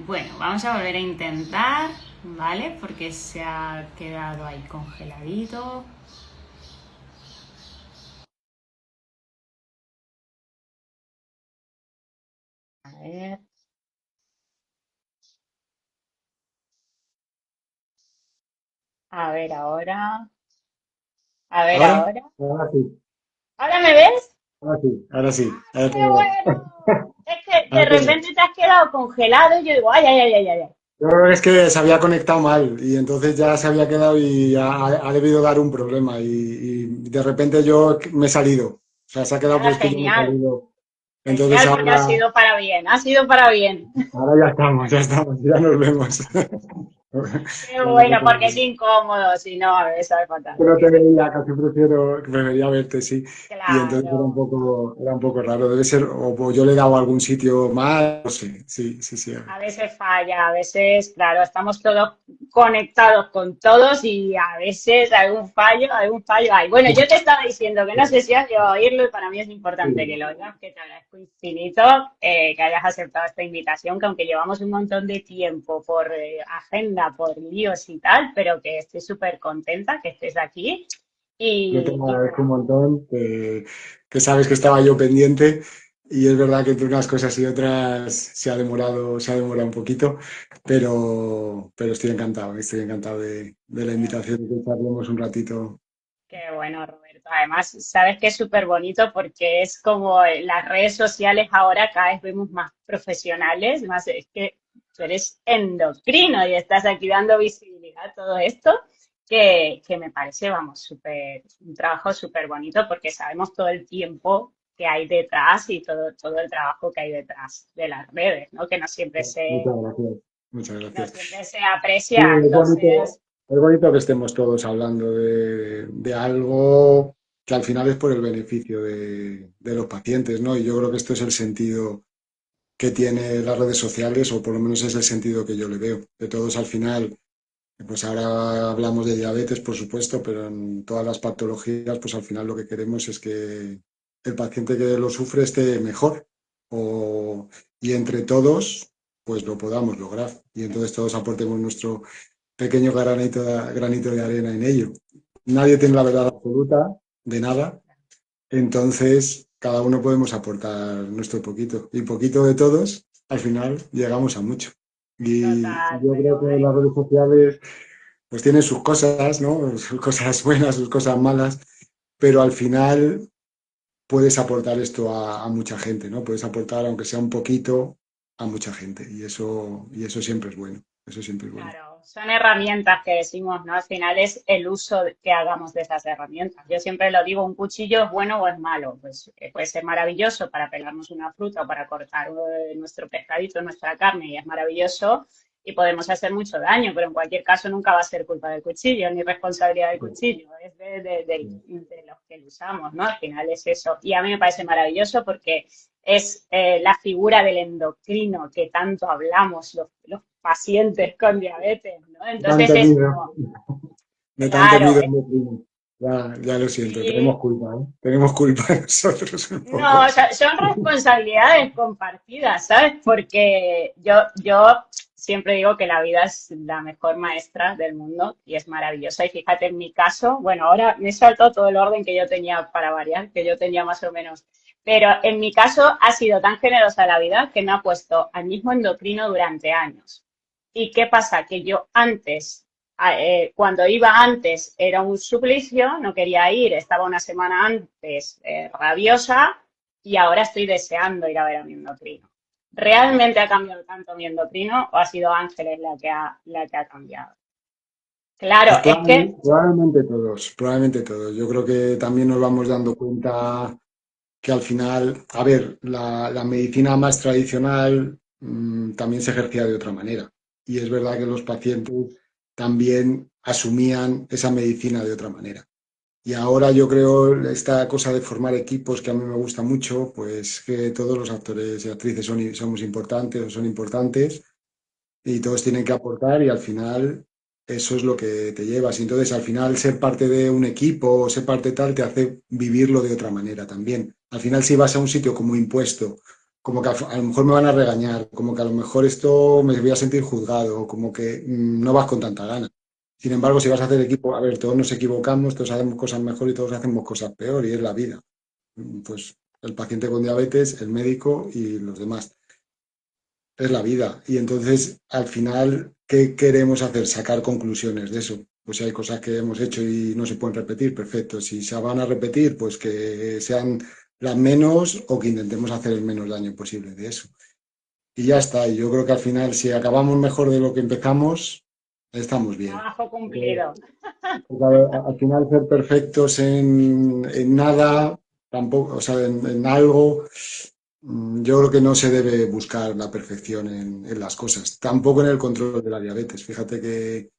Bueno, vamos a volver a intentar, ¿vale? Porque se ha quedado ahí congeladito. A ver, a ver ahora. A ver ¿Ahora? ahora. Ahora sí, ¿Ahora me ves? ahora sí, ahora sí, ahora te ¡Qué veo. bueno! Es que de Ahora te veo. repente te has quedado congelado y yo digo, ay, ay, ay, ay, ay, ay. Yo creo que es que se había conectado mal y entonces ya se había quedado y ha debido dar un problema y de repente yo me he salido. O sea, se ha quedado Ah, pues que yo me he genial. salido. Entonces Genial porque ha sido para bien. Ha sido para bien. ahora ya estamos, ya nos vemos. Qué bueno, porque es incómodo, si no, a ver, sabe fatal. Pero te veía, casi prefería verte, sí. Y entonces Claro. era un poco raro. Debe ser, o yo le he dado a algún sitio mal, no sé. Sí, sí, sí. A veces falla, a veces, claro, estamos todos conectados con todos y a veces algún fallo hay. Bueno, yo te estaba diciendo que no sé si has llegado a oírlo y para mí es importante que lo oigas, que te agradezco infinito que hayas aceptado esta invitación, que aunque llevamos un montón de tiempo por agenda, por líos y tal, pero que estoy súper contenta que estés aquí Yo te y agradezco un bueno. montón, que sabes que estaba yo pendiente y es verdad que entre unas cosas y otras se ha demorado un poquito, pero estoy encantado de la invitación, de que charlemos un ratito. Qué bueno, Roberto. Además, sabes que es súper bonito porque es como las redes sociales ahora cada vez vemos más profesionales, más es que tú eres endocrino y estás aquí dando visibilidad a todo esto, que me parece, vamos, súper, un trabajo súper bonito porque sabemos todo el tiempo que hay detrás y todo el trabajo que hay detrás de las redes, ¿no? Que Muchas gracias, muchas no gracias. siempre se Sí, aprecia. Entonces, es bonito que estemos todos hablando de algo que al final es por el beneficio de los pacientes, ¿no? Y yo creo que esto es el sentido que tiene las redes sociales, o por lo menos es el sentido que yo le veo. De todos al final, pues ahora hablamos de diabetes, por supuesto, pero en todas las patologías, pues al final lo que queremos es que el paciente que lo sufre esté mejor o, y entre todos, pues lo podamos lograr y entonces todos aportemos nuestro pequeño granito de arena en ello. Nadie tiene la verdad absoluta de nada, entonces cada uno podemos aportar nuestro poquito y poquito de todos, al final llegamos a mucho. Y total, yo creo pero que las redes sociales pues tienen sus cosas, ¿no? Sus cosas buenas, sus cosas malas, pero al final puedes aportar esto a mucha gente, ¿no? Puedes aportar, aunque sea un poquito, a mucha gente y eso siempre es bueno, eso siempre es bueno. claro, son herramientas que decimos, ¿no? Al final es el uso que hagamos de esas herramientas. Yo siempre lo digo, un cuchillo es bueno o es malo. Pues puede ser maravilloso para pelarnos una fruta o para cortar nuestro pescadito, nuestra carne, y es maravilloso y podemos hacer mucho daño, pero en cualquier caso nunca va a ser culpa del cuchillo ni responsabilidad del cuchillo, es de los que lo usamos, ¿no? Al final es eso. Y a mí me parece maravilloso porque es la figura del endocrino que tanto hablamos los pacientes con diabetes, ¿no? Tan Entonces es temido, como, de tan claro, temido mi primo. Ya lo siento, tenemos sí, culpa, ¿eh? Tenemos culpa nosotros un no, poco. o sea, son responsabilidades compartidas, ¿sabes? Porque yo siempre digo que la vida es la mejor maestra del mundo y es maravillosa. Y fíjate, en mi caso, bueno, ahora me he saltado todo el orden que yo tenía para variar, que yo tenía más o menos. Pero en mi caso ha sido tan generosa la vida que me ha puesto al mismo endocrino durante años. ¿Y qué pasa? Que yo antes, cuando iba antes era un suplicio, no quería ir, estaba una semana antes rabiosa y ahora estoy deseando ir a ver a mi endocrino. ¿Realmente ha cambiado tanto mi endocrino o ha sido Ángeles la que ha cambiado? Pues Claro, es que, probablemente todos, probablemente todos. Yo creo que también nos vamos dando cuenta que al final, a ver, la medicina más tradicional también se ejercía de otra manera. Y es verdad que los pacientes también asumían esa medicina de otra manera. Y ahora yo creo esta cosa de formar equipos que a mí me gusta mucho, pues que todos los actores y actrices somos importantes o son importantes y todos tienen que aportar y al final eso es lo que te llevas. Y entonces al final ser parte de un equipo o ser parte tal te hace vivirlo de otra manera también. Al final si vas a un sitio como impuesto como que a lo mejor me van a regañar, como que a lo mejor esto me voy a sentir juzgado, como que no vas con tanta gana. Sin embargo, si vas a hacer equipo, a ver, todos nos equivocamos, todos hacemos cosas mejor y todos hacemos cosas peor, y es la vida. Pues el paciente con diabetes, el médico y los demás. Es la vida. Y entonces, al final, ¿qué queremos hacer? Sacar conclusiones de eso. Pues si hay cosas que hemos hecho y no se pueden repetir, perfecto. Si se van a repetir, pues que sean las menos o que intentemos hacer el menos daño posible de eso. Y ya está. Y yo creo que al final, si acabamos mejor de lo que empezamos, estamos bien. Trabajo cumplido. Porque al final ser perfectos en nada, tampoco, o sea, en algo, yo creo que no se debe buscar la perfección en las cosas, tampoco en el control de la diabetes. Fíjate que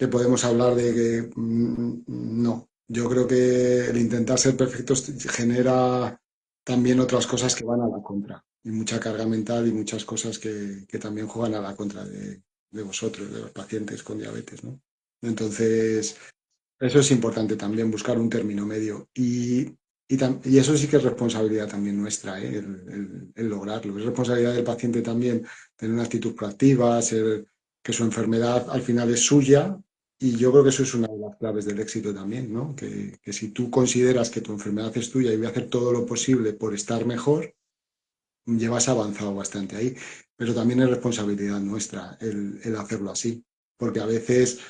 podemos hablar de que no, yo creo que el intentar ser perfectos genera también otras cosas que van a la contra, y mucha carga mental y muchas cosas que también juegan a la contra de vosotros, de los pacientes con diabetes, ¿no? Entonces, eso es importante también, buscar un término medio. Y eso sí que es responsabilidad también nuestra, ¿eh? El lograrlo. Es responsabilidad del paciente también tener una actitud proactiva, ser, que su enfermedad al final es suya. Y yo creo que eso es una de las claves del éxito también, ¿no? Que si tú consideras que tu enfermedad es tuya y voy a hacer todo lo posible por estar mejor, llevas avanzado bastante ahí. Pero también es responsabilidad nuestra el hacerlo así. Porque a veces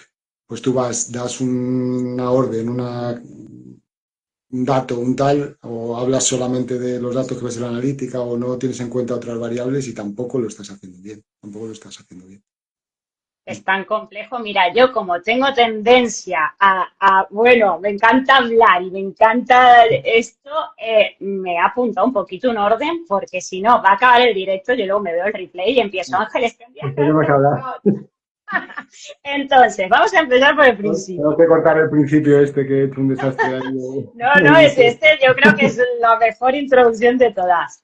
pues tú vas, das una orden, un dato, un tal, o hablas solamente de los datos que ves en la analítica, o no tienes en cuenta otras variables y tampoco lo estás haciendo bien, tampoco lo estás haciendo bien. Es tan complejo. Mira, yo como tengo tendencia bueno, me encanta hablar y me encanta esto, me he apuntado un poquito un orden porque si no va a acabar el directo, yo luego me veo el replay y empiezo, Ángeles, tendrías que Empecemos a haber hablar. empezado. Entonces, vamos a empezar por el Tengo principio. que cortar el principio este que he hecho un desastre ahí. No, no, es este, yo creo que es la mejor introducción de todas.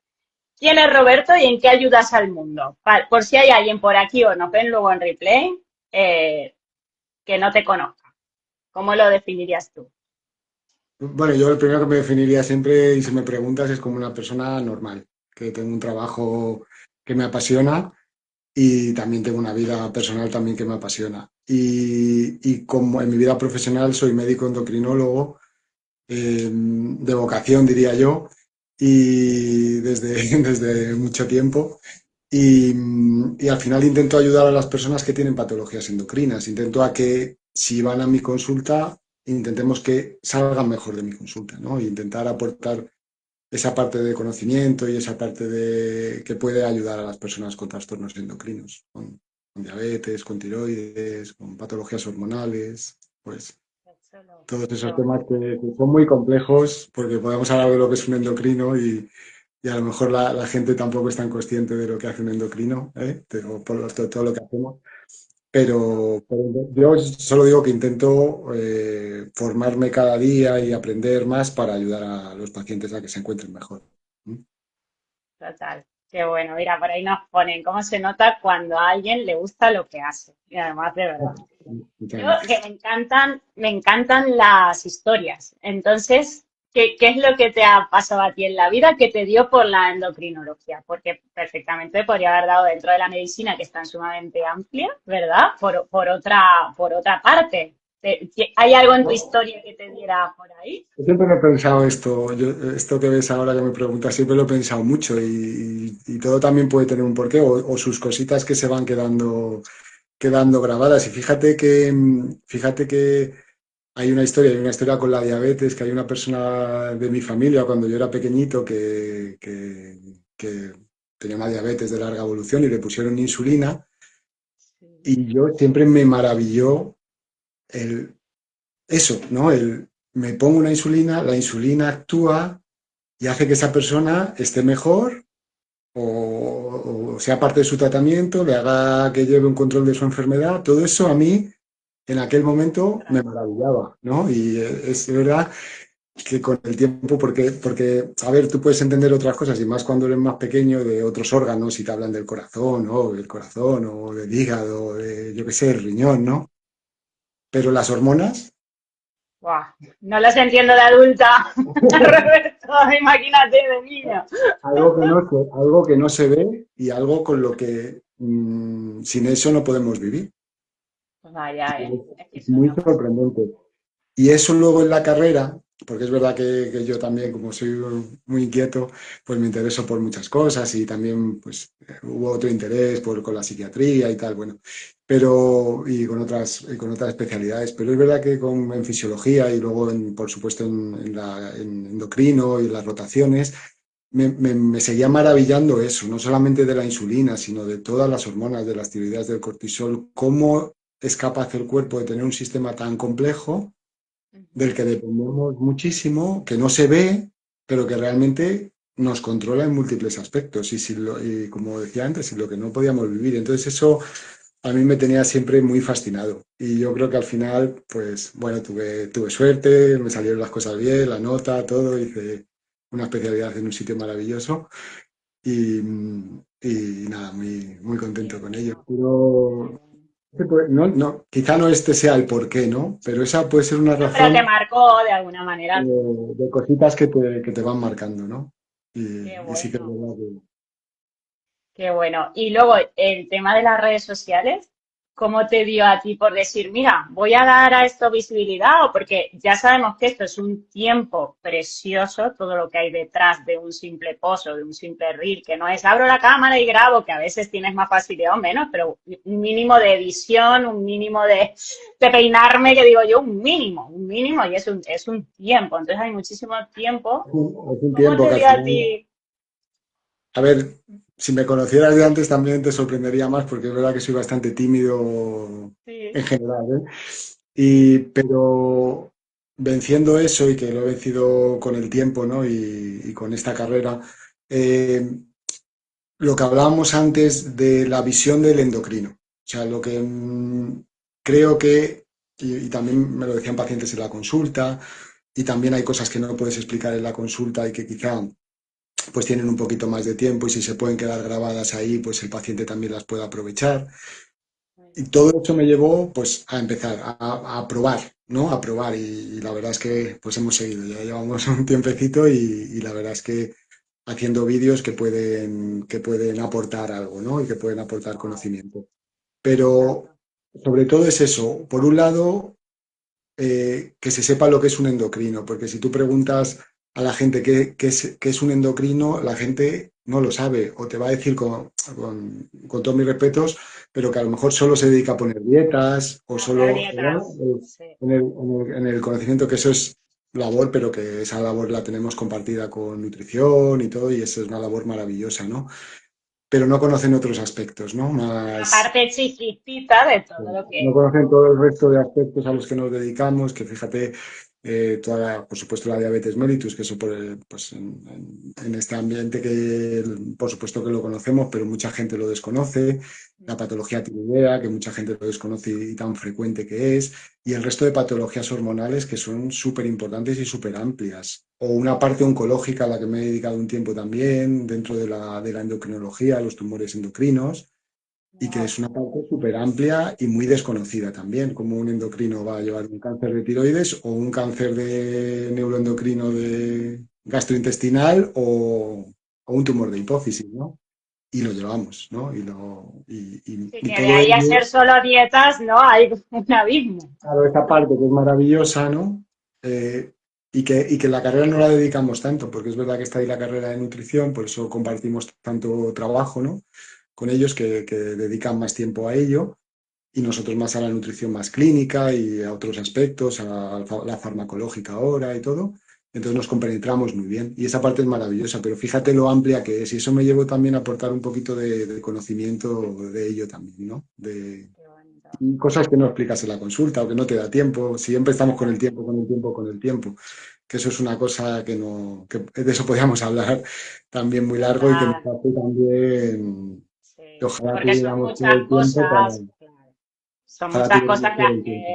¿Quién es Roberto y en qué ayudas al mundo? Por si hay alguien por aquí o nos ven luego en replay, eh, que no te conozca. ¿Cómo lo definirías tú? Bueno, yo el primero que me definiría siempre, y si me preguntas, es como una persona normal, que tengo un trabajo que me apasiona y también tengo una vida personal también que me apasiona. Y como en mi vida profesional soy médico endocrinólogo, de vocación, diría yo, y desde mucho tiempo. Y al final intento ayudar a las personas que tienen patologías endocrinas. Intento a que si van a mi consulta, intentemos que salgan mejor de mi consulta, ¿no? E intentar aportar esa parte de conocimiento y esa parte de que puede ayudar a las personas con trastornos endocrinos, con diabetes, con tiroides, con patologías hormonales, pues todos Qué esos temas bonito. que son muy complejos, porque podemos hablar de lo que es un endocrino y a lo mejor la gente tampoco es tan consciente de lo que hace un endocrino, ¿eh? Todo lo que hacemos. Pero yo solo digo que intento formarme cada día y aprender más para ayudar a los pacientes a que se encuentren mejor. ¿Mm? Total. Qué bueno. Mira, por ahí nos ponen cómo se nota cuando a alguien le gusta lo que hace. Y además, de verdad. Muchas Yo gracias. que me encantan las historias. Entonces, ¿qué es lo que te ha pasado a ti en la vida que te dio por la endocrinología? Porque perfectamente podría haber dado dentro de la medicina, que es tan sumamente amplia, ¿verdad? Por otra parte. ¿Hay algo en tu historia que te diera por ahí? Yo siempre me he pensado esto, esto que ves ahora que me preguntas, siempre lo he pensado mucho y todo también puede tener un porqué o sus cositas que se van quedando grabadas. Y fíjate que hay una historia con la diabetes, que hay una persona de mi familia cuando yo era pequeñito que tenía una diabetes de larga evolución y le pusieron insulina Sí. y yo siempre me maravilló el, eso, ¿no? Me pongo una insulina, la insulina actúa y hace que esa persona esté mejor o sea parte de su tratamiento, le haga que lleve un control de su enfermedad. Todo eso a mí en aquel momento me maravillaba, ¿no? Y es verdad que con el tiempo, a ver, tú puedes entender otras cosas y más cuando eres más pequeño de otros órganos y te hablan del corazón, ¿no? Del corazón o del hígado, de, yo qué sé, el riñón, ¿no? Pero las hormonas Buah, no los entiendo de adulta, Roberto, imagínate de niño. Algo que no se ve y algo con lo que sin eso no podemos vivir. Vaya, es que Es eso muy no pasa. sorprendente. Y eso luego en la carrera, porque es verdad que yo también, como soy muy inquieto, pues me intereso por muchas cosas y también pues hubo otro interés con la psiquiatría y tal, bueno, pero y con otras especialidades. Pero es verdad que en fisiología y luego por supuesto en endocrino y las rotaciones, me seguía maravillando eso, no solamente de la insulina, sino de todas las hormonas, de las tiroideas, del cortisol, cómo es capaz el cuerpo de tener un sistema tan complejo del Ujú. que dependemos muchísimo, que no se ve, pero que realmente nos controla en múltiples aspectos. Y como decía antes, sin lo que no podíamos vivir. Entonces eso a mí me tenía siempre muy fascinado. Y yo creo que al final, pues bueno, tuve suerte, me salieron las cosas bien, la nota, todo, hice una especialidad en un sitio maravilloso y, y nada, muy Qué contento con ello. bueno, qué Pero bueno. no, quizá no este sea el porqué, ¿no? Pero esa puede ser una No, pero te razón marcó de alguna manera. de cositas que te van marcando, ¿no? Qué Y sí que es bueno. verdad que... Qué bueno. Y luego el tema de las redes sociales, ¿cómo te dio a ti por decir, mira, voy a dar a esto visibilidad? O porque ya sabemos que esto es un tiempo precioso, todo lo que hay detrás de un simple post o de un simple reel, que no es abro la cámara y grabo, que a veces tienes más facilidad o menos, pero un mínimo de edición, un mínimo de peinarme, que digo yo, un mínimo, y es un tiempo. Entonces hay muchísimo tiempo. Es un ¿Cómo tiempo te que al dio a final... ti? A ver, si me conocieras de antes también te sorprendería más porque es verdad que soy bastante tímido Sí. en general, ¿eh? Pero venciendo eso y que lo he vencido con el tiempo, ¿no? Y con esta carrera, eh, lo que hablábamos antes de la visión del endocrino. O sea, lo que creo que, y también me lo decían pacientes en la consulta, y también hay cosas que no puedes explicar en la consulta y que quizá pues tienen un poquito más de tiempo y si se pueden quedar grabadas ahí, pues el paciente también las puede aprovechar. Y todo eso me llevó pues a empezar a probar, ¿no? A probar y la verdad es que pues hemos seguido, ya llevamos un tiempecito y la verdad es que haciendo vídeos que pueden aportar algo, ¿no? Y que pueden aportar Wow, conocimiento. me Pero encanta. sobre todo es eso. Por un lado, que se sepa lo que es un endocrino, porque si tú preguntas a la gente qué es un endocrino, la gente no lo sabe o te va a decir con todos mis respetos, pero que a lo mejor solo se dedica a poner dietas o Hacer solo se da dietas, sí. en el conocimiento que eso es labor, pero que esa labor la tenemos compartida con nutrición y todo, y eso es una labor maravillosa, ¿no? Pero no conocen otros aspectos, ¿no? Una Más, parte chiquitita de todo lo no que... conocen todo el resto de aspectos a los que nos dedicamos, que fíjate, por supuesto la diabetes mellitus, que eso pues en este ambiente que por supuesto que lo conocemos, pero mucha gente lo desconoce, la patología tiroidea, que mucha gente lo desconoce y tan frecuente que es, y el resto de patologías hormonales que son súper importantes y súper amplias. O una parte oncológica a la que me he dedicado un tiempo también, dentro de la endocrinología, los tumores endocrinos y que Wow. es una parte súper amplia y muy desconocida también, como un endocrino va a llevar un cáncer de tiroides o un cáncer de neuroendocrino de gastrointestinal o un tumor de hipófisis, ¿no? Y lo llevamos, ¿no? Sí, Y que de todo ahí a ello, ser solo dietas, ¿no? Hay un abismo. claro, esta parte que es maravillosa, ¿no? Eh, y que la carrera no la dedicamos tanto, porque es verdad que está ahí la carrera de nutrición, por eso compartimos tanto trabajo, ¿no? Con ellos que dedican más tiempo a ello y nosotros más a la nutrición más clínica y a otros aspectos, a la farmacológica ahora y todo. Entonces nos compenetramos muy bien y esa parte es maravillosa, pero fíjate lo amplia que es y eso me llevó también a aportar un poquito de conocimiento de ello también, ¿no? De Qué bonito. cosas que no explicas en la consulta o que no te da tiempo. Siempre estamos con el Claro. tiempo, con el tiempo, con el tiempo. Que eso es una cosa que no, que de eso podríamos hablar también muy largo y que nos Total. hace también, que Sí. ojalá Porque son tuviéramos todo muchas el tiempo cosas, claro. Son ojalá muchas tuviéramos cosas todo el tiempo.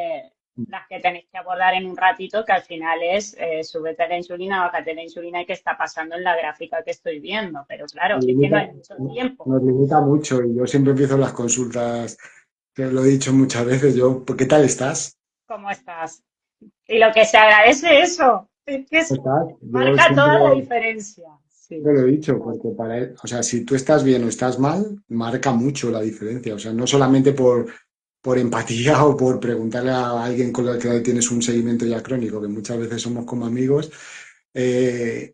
las que tenéis que abordar en un ratito, que al final es súbete la insulina, bájate la insulina y qué está pasando en la gráfica que estoy viendo. Pero claro, Nos es que no limita, hay mucho tiempo. nos limita mucho y yo siempre empiezo las consultas, que lo he dicho muchas veces, yo, ¿qué tal estás? ¿Cómo estás? Y lo que se agradece eso, es que Yo marca toda la siempre, diferencia. Sí, siempre lo he dicho, porque para él, o sea, si tú estás bien o estás mal, marca mucho la diferencia. O sea, no solamente por empatía o por preguntarle a alguien con el que tienes un seguimiento ya crónico, que muchas veces somos como amigos, eh,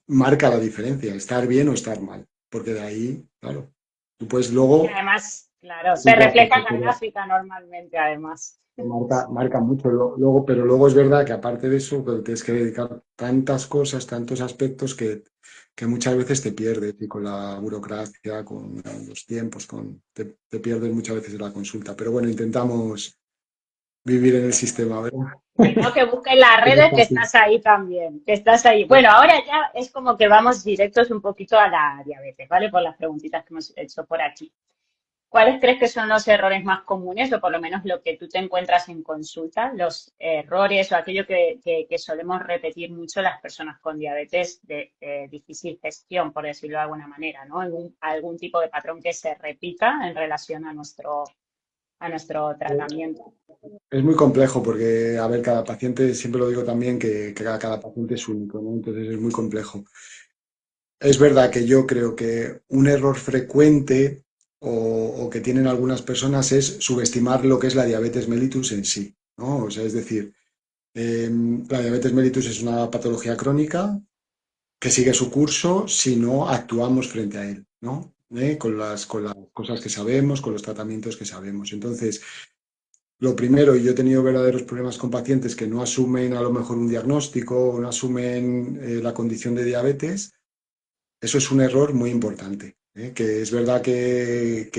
marca la diferencia, estar bien o estar mal. Porque de ahí, claro, tú puedes y luego, además, claro, se siempre refleja en hacerlo, la gráfica normalmente, además. marca mucho. Luego, pero luego es verdad que aparte de eso, pues, tienes que dedicar tantas cosas, tantos aspectos que muchas veces te pierdes y con la burocracia, con los tiempos, te pierdes muchas veces en la consulta. Pero bueno, intentamos vivir en el sistema, ¿verdad? Si no, que busquen las Es redes que fácil. estás ahí también, que estás ahí. Bueno, ahora ya es como que vamos directos un poquito a la diabetes, ¿vale? Por las preguntitas que hemos hecho por aquí. ¿Cuáles crees que son los errores más comunes, o por lo menos lo que tú te encuentras en consulta, los errores o aquello que solemos repetir mucho las personas con diabetes de difícil gestión, por decirlo de alguna manera, ¿no? Algún tipo de patrón que se repita en relación a nuestro tratamiento. Es muy complejo porque, a ver, cada paciente, siempre lo digo también, que cada paciente es único, ¿no? Entonces es muy complejo. Es verdad que yo creo que un error frecuente o que tienen algunas personas es subestimar lo que es la diabetes mellitus en sí, ¿no? O sea, es decir, la diabetes mellitus es una patología crónica que sigue su curso si no actuamos frente a él, ¿no? Con las cosas que sabemos, con los tratamientos que sabemos. Entonces, lo primero, y yo he tenido verdaderos problemas con pacientes que no asumen a lo mejor un diagnóstico o no asumen la condición de diabetes. Eso es un error muy importante, ¿eh? Que es verdad que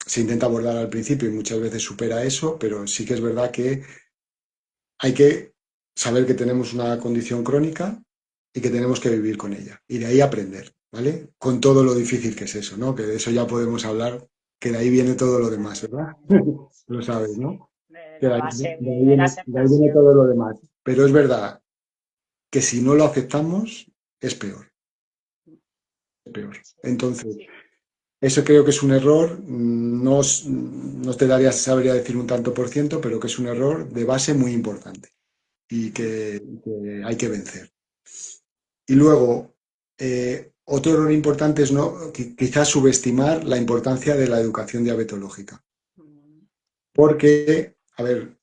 se intenta abordar al principio y muchas veces supera eso, pero sí que es verdad que hay que saber que tenemos una condición crónica y que tenemos que vivir con ella. Y de ahí aprender, ¿vale? Con todo lo difícil que es eso, ¿no? Que de eso ya podemos hablar, que de ahí viene todo lo demás, ¿verdad? Lo Sí, sabes, sí, ¿no? de Que la de ahí, base de ahí de la viene, de ahí viene aceptación. todo lo demás. Pero es verdad que si no lo aceptamos, es peor, es peor. Sí, Entonces, sí. eso creo que es un error, no te daría, sabría decir un tanto por ciento, pero que es un error de base muy importante y que hay que vencer. Y luego, otro error importante es quizás subestimar la importancia de la educación diabetológica. Mm, Porque, a ver,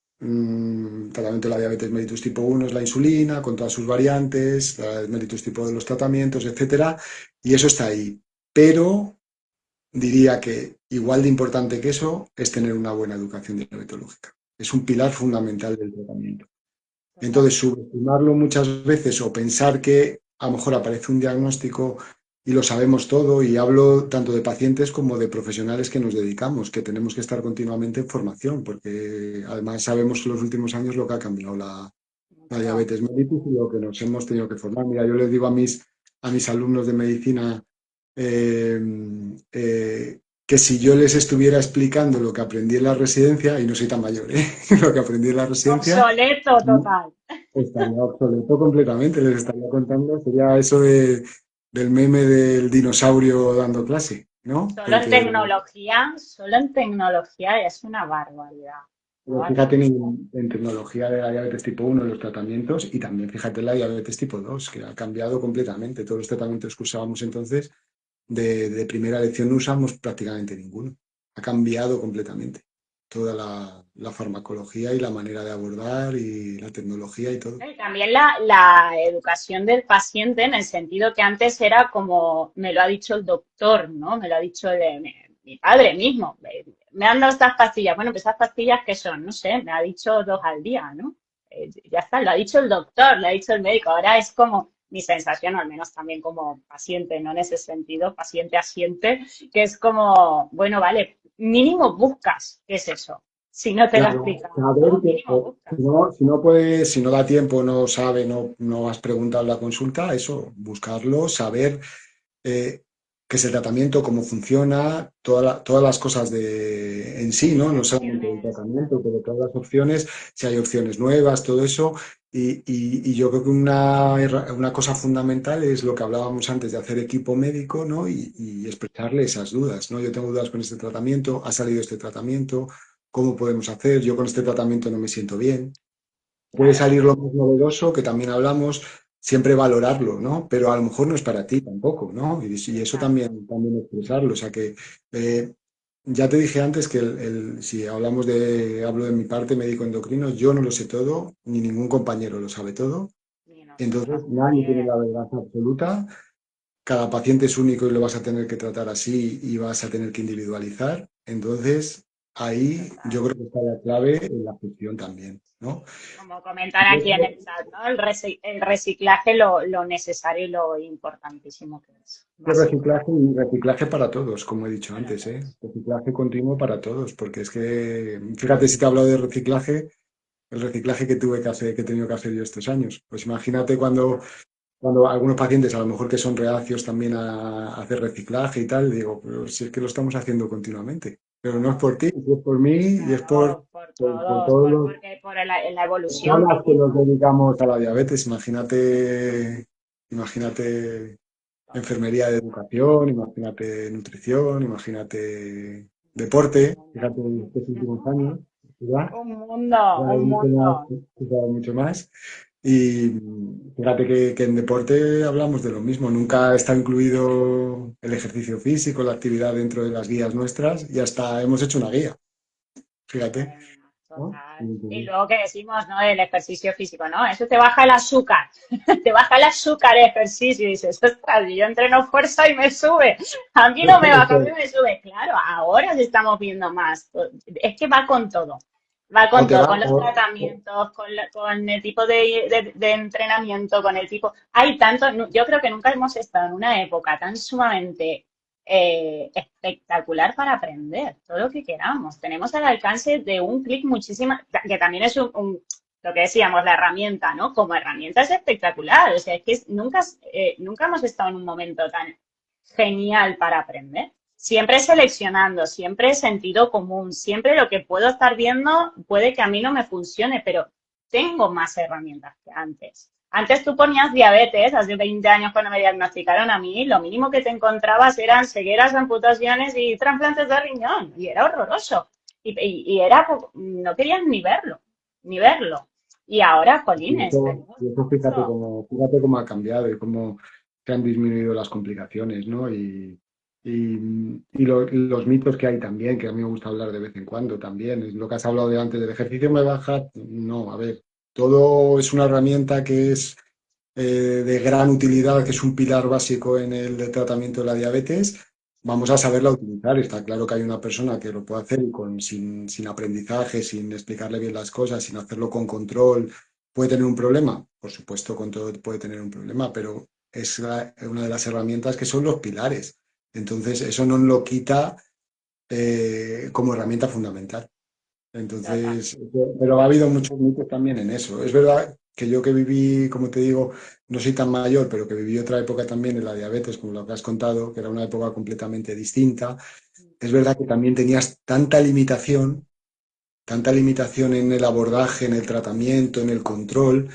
tratamiento de la diabetes mellitus tipo 1 es la insulina, con todas sus variantes, la mellitus tipo 2 de los tratamientos, etcétera, y eso está ahí. Pero diría que igual de importante que eso es tener una buena educación diabetológica. Es un pilar fundamental del tratamiento. Entonces, totalmente. subestimarlo muchas veces o pensar que a lo mejor aparece un diagnóstico y lo sabemos todo, y hablo tanto de pacientes como de profesionales que nos dedicamos, que tenemos que estar continuamente en formación, porque además sabemos en los últimos años lo que ha cambiado la Mucho. diabetes mellitus y lo que nos hemos tenido que formar. Mira, yo les digo a mis alumnos de medicina eh, que si yo les estuviera explicando lo que aprendí en la residencia, y no soy tan mayor, lo que aprendí en la residencia, Obsoleto total. estaría obsoleto completamente, les estaría contando, sería eso del meme del dinosaurio dando clase, ¿no? Porque Solo en tecnología es una barbaridad. Una pero fíjate barbaridad. en tecnología de la diabetes tipo 1 en los tratamientos, y también fíjate en la diabetes tipo 2 que ha cambiado completamente. Todos los tratamientos que usábamos entonces, de primera lección no usamos prácticamente ninguno. Ha cambiado completamente toda la farmacología y la manera de abordar y la tecnología y todo. Y también la educación del paciente en el sentido que antes era como me lo ha dicho el doctor, ¿no? Me lo ha dicho mi padre mismo. Me han dado estas pastillas. Bueno, pues esas pastillas, ¿qué son? No sé, me ha dicho 2 al día, ¿no? Ya está, lo ha dicho el doctor, lo ha dicho el médico. Ahora es como mi sensación, al menos también como paciente, no en ese sentido, paciente asiente, que es como, bueno, vale, mínimo buscas, ¿qué es eso? Si no te lo Claro, explicamos, saber ¿no? que Mínimo buscas. si no puedes, si no da tiempo, no sabe, no has preguntado en la consulta, eso, buscarlo, saber eh, qué es el tratamiento, cómo funciona, todas las cosas en sí, ¿no? No solamente el Opciones. tratamiento, pero todas las opciones, si hay opciones nuevas, todo eso. Y yo creo que una cosa fundamental es lo que hablábamos antes de hacer equipo médico, ¿no? Y expresarle esas dudas, ¿no? Yo tengo dudas con este tratamiento, ha salido este tratamiento, ¿cómo podemos hacer? Yo con este tratamiento no me siento bien. puede claro, salir lo más novedoso, que también hablamos, siempre valorarlo, ¿no? Pero a lo mejor no es para ti tampoco, ¿no? Y eso exacto. también expresarlo. O sea que eh, ya te dije antes que si hablo de mi parte médico endocrino, yo no lo sé todo, ni ningún compañero lo sabe todo. Y Entonces, nosotros, nadie tiene nadie, la verdad absoluta. Cada paciente es único y lo vas a tener que tratar así y vas a tener que individualizar. Entonces, ahí yo total. creo que está la clave en la gestión también, ¿no? Como comentan aquí en el chat, ¿no? El reciclaje, lo necesario y lo importantísimo que es, De básico reciclaje y reciclaje para todos, como he dicho para antes, ¿eh? todos. Reciclaje continuo para todos, porque es que, fíjate si te he hablado de reciclaje, el reciclaje que tuve que hacer, que he tenido que hacer yo estos años. Pues imagínate cuando algunos pacientes, a lo mejor que son reacios también a hacer reciclaje y tal, digo, pero si es que lo estamos haciendo continuamente. Pero no es por ti, es por mí y es Claro, por por todos, todos los porque por la evolución personas que nos vivimos. dedicamos a la diabetes. Imagínate enfermería de educación, imagínate nutrición, imagínate deporte, fíjate estos últimos años, ¿verdad? Ya hay Un mundo. mucho más. Y fíjate que en deporte hablamos de lo mismo, nunca está incluido el ejercicio físico, la actividad dentro de las guías nuestras y hasta hemos hecho una guía, fíjate, Madre mía, ¿no? total. Y luego que decimos, ¿no? El ejercicio físico, ¿no? Eso te baja el azúcar, te baja el azúcar el ejercicio. Y dices, ostras, yo entreno fuerza y me sube. A mí no me baja, a mí me sube. Claro, ahora sí estamos viendo más. Es que va con todo. Va O con te todo, va, con los tratamientos, con el tipo de entrenamiento, con el tipo... Hay tanto, yo creo que nunca hemos estado en una época tan sumamente espectacular para aprender todo lo que queramos. Tenemos al alcance de un clic muchísimas, que también es lo que decíamos, la herramienta, ¿no? Como herramienta es espectacular. O sea, es que nunca hemos estado en un momento tan genial para aprender. Siempre seleccionando, siempre sentido común, siempre lo que puedo estar viendo puede que a mí no me funcione, pero tengo más herramientas que antes. Antes tú ponías diabetes, hace 20 años cuando me diagnosticaron a mí, lo mínimo que te encontrabas eran cegueras, amputaciones y trasplantes de riñón, y era horroroso. Y era, no querían ni verlo, ni verlo. Y ahora, jolines, tenemos y eso mucho. fíjate cómo ha cambiado y cómo se han disminuido las complicaciones, ¿no? Y los mitos que hay también, que a mí me gusta hablar de vez en cuando también, es lo que has hablado de antes, del ejercicio me baja, no, a ver, todo es una herramienta que es de gran utilidad, que es un pilar básico en el tratamiento de la diabetes, vamos a saberla utilizar. Está claro que hay una persona que lo puede hacer y sin aprendizaje, sin explicarle bien las cosas, sin hacerlo con control, puede tener un problema. Por supuesto, con todo puede tener un problema, pero es una de las herramientas que son los pilares. Entonces, eso no lo quita como herramienta fundamental. Total. Entonces, pero ha habido muchos mitos también en eso. Es verdad que yo que viví, como te digo, no soy tan mayor, pero que viví otra época también en la diabetes, como lo que has contado, que era una época completamente distinta. Es verdad que también tenías tanta limitación en el abordaje, en el tratamiento, en el control,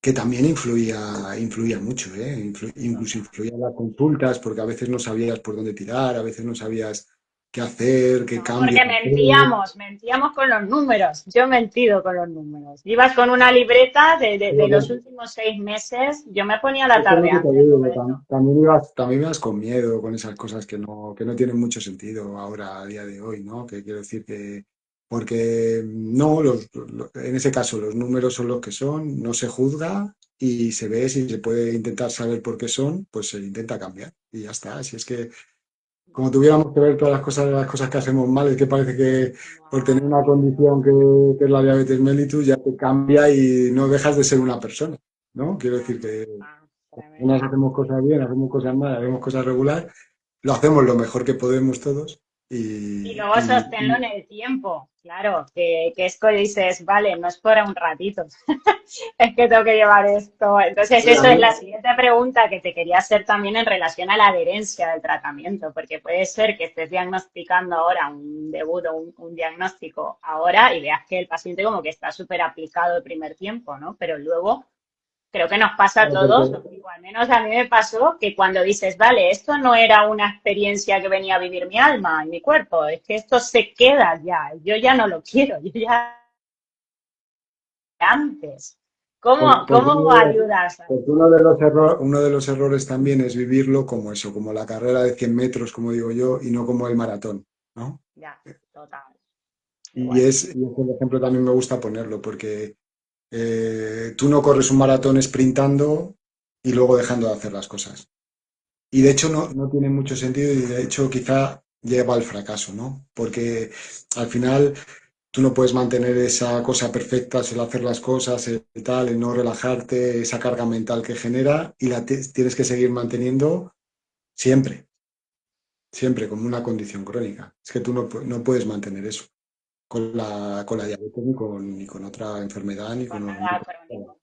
que también influía mucho, ¿eh? Incluso influía en las consultas, porque a veces no sabías por dónde tirar, a veces no sabías qué hacer, qué No, cambios porque hacer. mentíamos con los números. Yo he mentido con los números. Ibas con una libreta de los últimos 6 meses, yo me ponía la Eso es tarde lo que te antes, digo, Roberto. también ibas con miedo, con esas cosas que no tienen mucho sentido ahora, a día de hoy, ¿no? Que quiero decir que, porque no, en ese caso los números son los que son, no se juzga y se ve si se puede intentar saber por qué son, pues se intenta cambiar y ya está. Si es que como tuviéramos que ver todas las cosas que hacemos mal, es que parece que por tener una Madre condición que es la diabetes mellitus ya te cambia y no dejas de ser una persona, ¿no? Quiero decir que unas tremendo. hacemos cosas bien, hacemos cosas mal, hacemos cosas regular, lo hacemos lo mejor que podemos todos Y y, luego sostenerlo en el tiempo, claro, que es que dices, vale, no es por un ratito, es que tengo que llevar esto. Entonces, Oye, a eso es mí, la siguiente pregunta que te quería hacer también en relación a la adherencia del tratamiento, porque puede ser que estés diagnosticando ahora un debut o un diagnóstico ahora y veas que el paciente como que está súper aplicado el primer tiempo, ¿no? Pero luego creo que nos pasa a todos, o digo, al menos a mí me pasó que cuando dices, vale, esto no era una experiencia que venía a vivir mi alma y mi cuerpo, es que esto se queda ya, yo ya no lo quiero, yo ya antes. Porque ¿Cómo ayudas? porque uno de los errores también es vivirlo como eso, como la carrera de 100 metros, como digo yo, y no como el maratón, ¿no? Ya, total, Y igual. es, y ese ejemplo también me gusta ponerlo, porque tú no corres un maratón sprintando y luego dejando de hacer las cosas. Y de hecho no tiene mucho sentido y de hecho quizá lleva al fracaso, ¿no? Porque al final tú no puedes mantener esa cosa perfecta, solo hacer las cosas, el tal, el no relajarte, esa carga mental que genera y tienes que seguir manteniendo siempre, siempre como una condición crónica. Es que tú no puedes mantener eso con la diabetes ni con otra enfermedad ni Con con, nada crónico.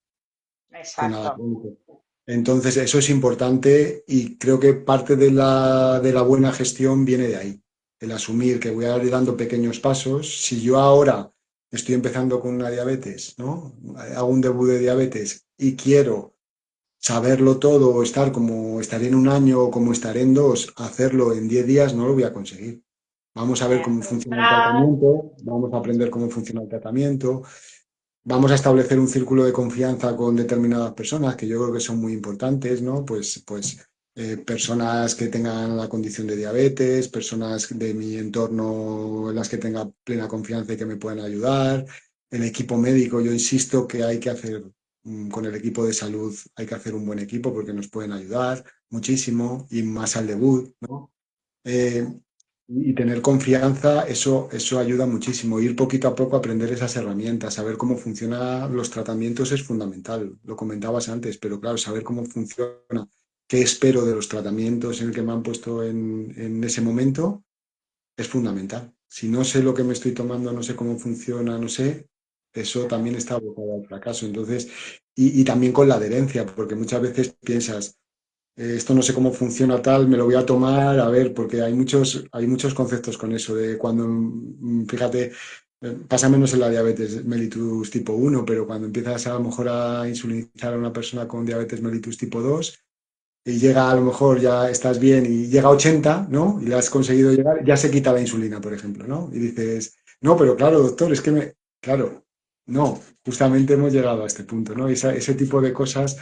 con nada Exacto. crónico. Entonces, eso es importante y creo que parte de la buena gestión viene de ahí, el asumir que voy a ir dando pequeños pasos. Si yo ahora estoy empezando con una diabetes, ¿no? Hago un debut de diabetes y quiero saberlo todo o estar como estaré en un año o como estaré en dos, hacerlo en 10 días no lo voy a conseguir. Vamos a ver Me cómo funciona el frustrar. tratamiento, vamos a aprender cómo funciona el tratamiento, vamos a establecer un círculo de confianza con determinadas personas que yo creo que son muy importantes, ¿no? Pues personas que tengan la condición de diabetes, personas de mi entorno en las que tenga plena confianza y que me puedan ayudar. El equipo médico, yo insisto que hay que hacer, con el equipo de salud, hay que hacer un buen equipo porque nos pueden ayudar muchísimo y más al debut, ¿no? Eh, y tener confianza, eso ayuda muchísimo. Ir poquito a poco a aprender esas herramientas, saber cómo funcionan los tratamientos es fundamental. Lo comentabas antes, pero claro, saber cómo funciona, qué espero de los tratamientos en el que me han puesto en ese momento, es fundamental. Si no sé lo que me estoy tomando, no sé cómo funciona, no sé, eso también está abocado al fracaso. Entonces, y también con la adherencia, porque muchas veces piensas, esto no sé cómo funciona tal, me lo voy a tomar, a ver, porque hay muchos conceptos con eso, de cuando, fíjate, pasa menos en la diabetes mellitus tipo 1, pero cuando empiezas a lo mejor a insulinizar a una persona con diabetes mellitus tipo 2 y llega a lo mejor ya estás bien y llega a 80, ¿no? Y le has conseguido llegar, ya se quita la insulina, por ejemplo, ¿no? Y dices, no, pero claro, doctor, es que claro, no, justamente hemos llegado a este punto, ¿no? Ese tipo de cosas.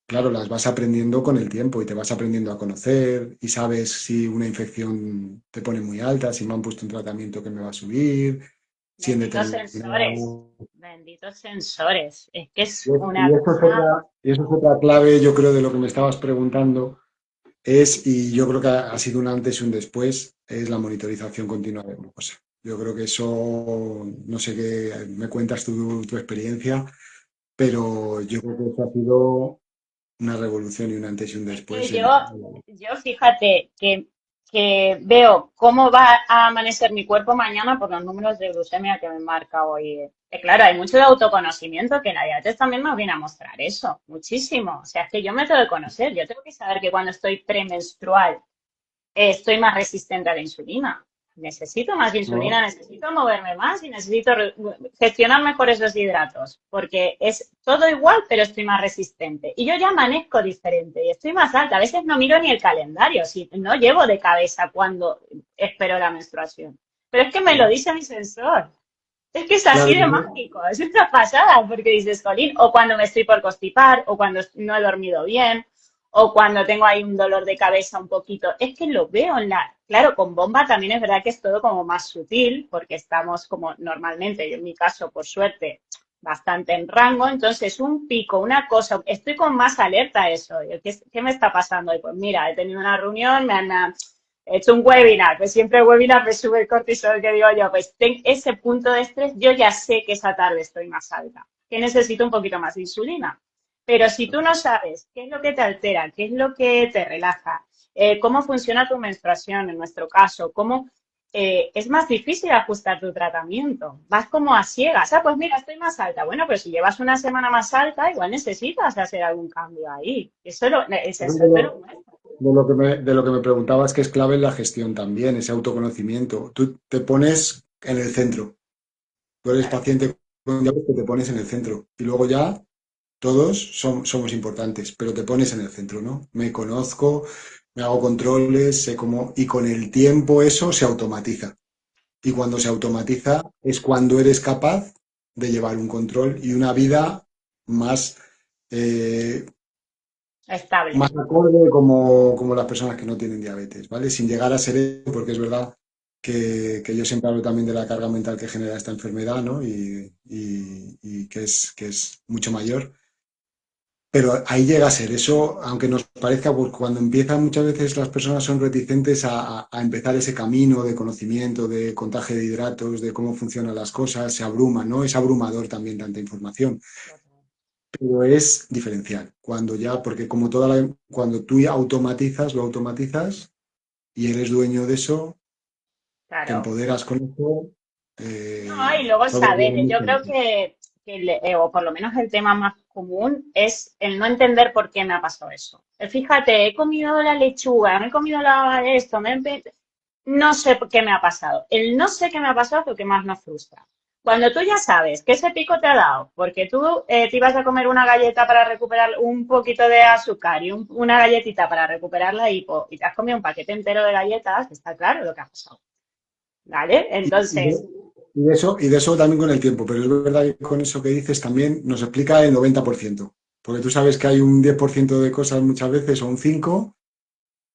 Claro, las vas aprendiendo con el tiempo y te vas aprendiendo a conocer y sabes si una infección te pone muy alta, si me han puesto un tratamiento que me va a subir, si en Benditos sensores. determinado... Benditos sensores. Es que es Y una eso es cosa. otra, y eso es otra clave, yo creo, de lo que me estabas preguntando, y yo creo que ha sido un antes y un después, es la monitorización continua de glucosa. Yo creo que eso, no sé qué, me cuentas tu experiencia, pero yo creo que eso ha sido una revolución y un antes y un Es que después yo fíjate que veo cómo va a amanecer mi cuerpo mañana por los números de glucemia que me marca hoy. Claro, hay mucho de autoconocimiento que la diabetes también nos viene a mostrar eso, muchísimo. O sea, es que yo me tengo que conocer, yo tengo que saber que cuando estoy premenstrual estoy más resistente a la insulina. Necesito más insulina, ¿no? necesito moverme más y necesito gestionar mejor esos hidratos, porque es todo igual, pero estoy más resistente. Y yo ya amanezco diferente y estoy más alta. A veces no miro ni el calendario, si no llevo de cabeza cuando espero la menstruación. Pero es que me lo dice mi sensor. Es que es Claro, así de mágico, es una pasada, porque dices, Colín, o cuando me estoy por constipar, o cuando no he dormido bien, o cuando tengo ahí un dolor de cabeza un poquito, es que lo veo en la... Claro, con bomba también es verdad que es todo como más sutil, porque estamos como normalmente, yo en mi caso, por suerte, bastante en rango, entonces un pico, una cosa, estoy con más alerta a eso. ¿Qué me está pasando? Y pues mira, he tenido una reunión, he hecho un webinar, pues siempre el webinar me sube el cortisol, que digo yo, pues ese punto de estrés, yo ya sé que esa tarde estoy más alta, que necesito un poquito más de insulina. Pero si tú no sabes qué es lo que te altera, qué es lo que te relaja, cómo funciona tu menstruación en nuestro caso, cómo es más difícil ajustar tu tratamiento. Vas como a ciegas. Ah, pues mira, estoy más alta. Bueno, pero si llevas una semana más alta, igual necesitas hacer algún cambio ahí. El sensor te lo muestra. de lo que me preguntabas que es clave en la gestión también, ese autoconocimiento. Tú te pones en el centro. Tú eres Claro. paciente con diabetes, te pones en el centro. Y luego ya todos somos importantes, pero te pones en el centro, ¿no? Me conozco, me hago controles, sé cómo... Y con el tiempo eso se automatiza. Y cuando se automatiza es cuando eres capaz de llevar un control y una vida más, eh, Estable. más acorde como las personas que no tienen diabetes, ¿vale? Sin llegar a ser eso, porque es verdad que yo siempre hablo también de la carga mental que genera esta enfermedad, ¿no? Y que es mucho mayor. Pero ahí llega a ser eso, aunque nos parezca, pues cuando empiezan muchas veces las personas son reticentes a empezar ese camino de conocimiento, de contaje de hidratos, de cómo funcionan las cosas, se abruman, ¿no? Es abrumador también tanta información, pero es diferencial. Cuando ya, porque como cuando tú ya automatizas, lo automatizas y eres dueño de eso, te Claro. empoderas con eso, No, y luego todo saber, viene yo mucho creo mejor. que o por lo menos el tema más común es el no entender por qué me ha pasado eso. Fíjate, he comido la lechuga, me he comido esto, no sé por qué me ha pasado. El no sé qué me ha pasado es lo que más nos frustra. Cuando tú ya sabes que ese pico te ha dado, porque tú te ibas a comer una galleta para recuperar un poquito de azúcar y una galletita para recuperar la hipo, y te has comido un paquete entero de galletas, está claro lo que ha pasado. ¿Vale? Y de, Entonces, y de eso también con el tiempo, pero es verdad que con eso que dices también nos explica el 90%, porque tú sabes que hay un 10% de cosas muchas veces o un 5%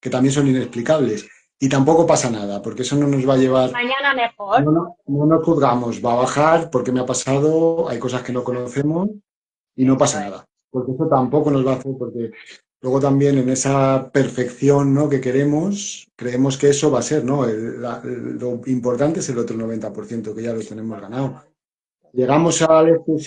que también son inexplicables. Y tampoco pasa nada, porque eso no nos va a llevar, mañana mejor. no nos juzgamos, va a bajar porque me ha pasado, hay cosas que no Exacto. conocemos y no Eso pasa es. nada, porque eso tampoco nos va a hacer, porque luego también en esa perfección, ¿no?, que queremos, creemos que eso va a ser, ¿no? Lo importante es el otro 90% que ya lo tenemos ganado. Total. Total. Llegamos al este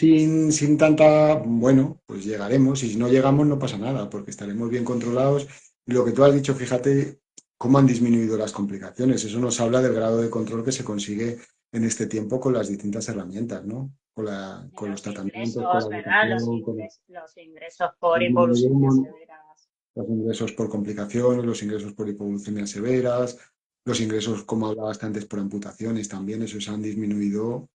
sin tanta, bueno, pues llegaremos y si no llegamos no pasa nada porque estaremos bien controlados. Y lo que tú has dicho, fíjate cómo han disminuido las complicaciones. Eso nos habla del grado de control que se consigue en este tiempo con las distintas herramientas, ¿no? Y Con los los tratamientos, con ingresos, la ¿verdad? educación, Los ingresos por hipoglucemias disminuyendo severas. los ingresos por complicaciones, los ingresos por hipoglucemias severas, los ingresos, como hablabas antes, por amputaciones también, esos han disminuido.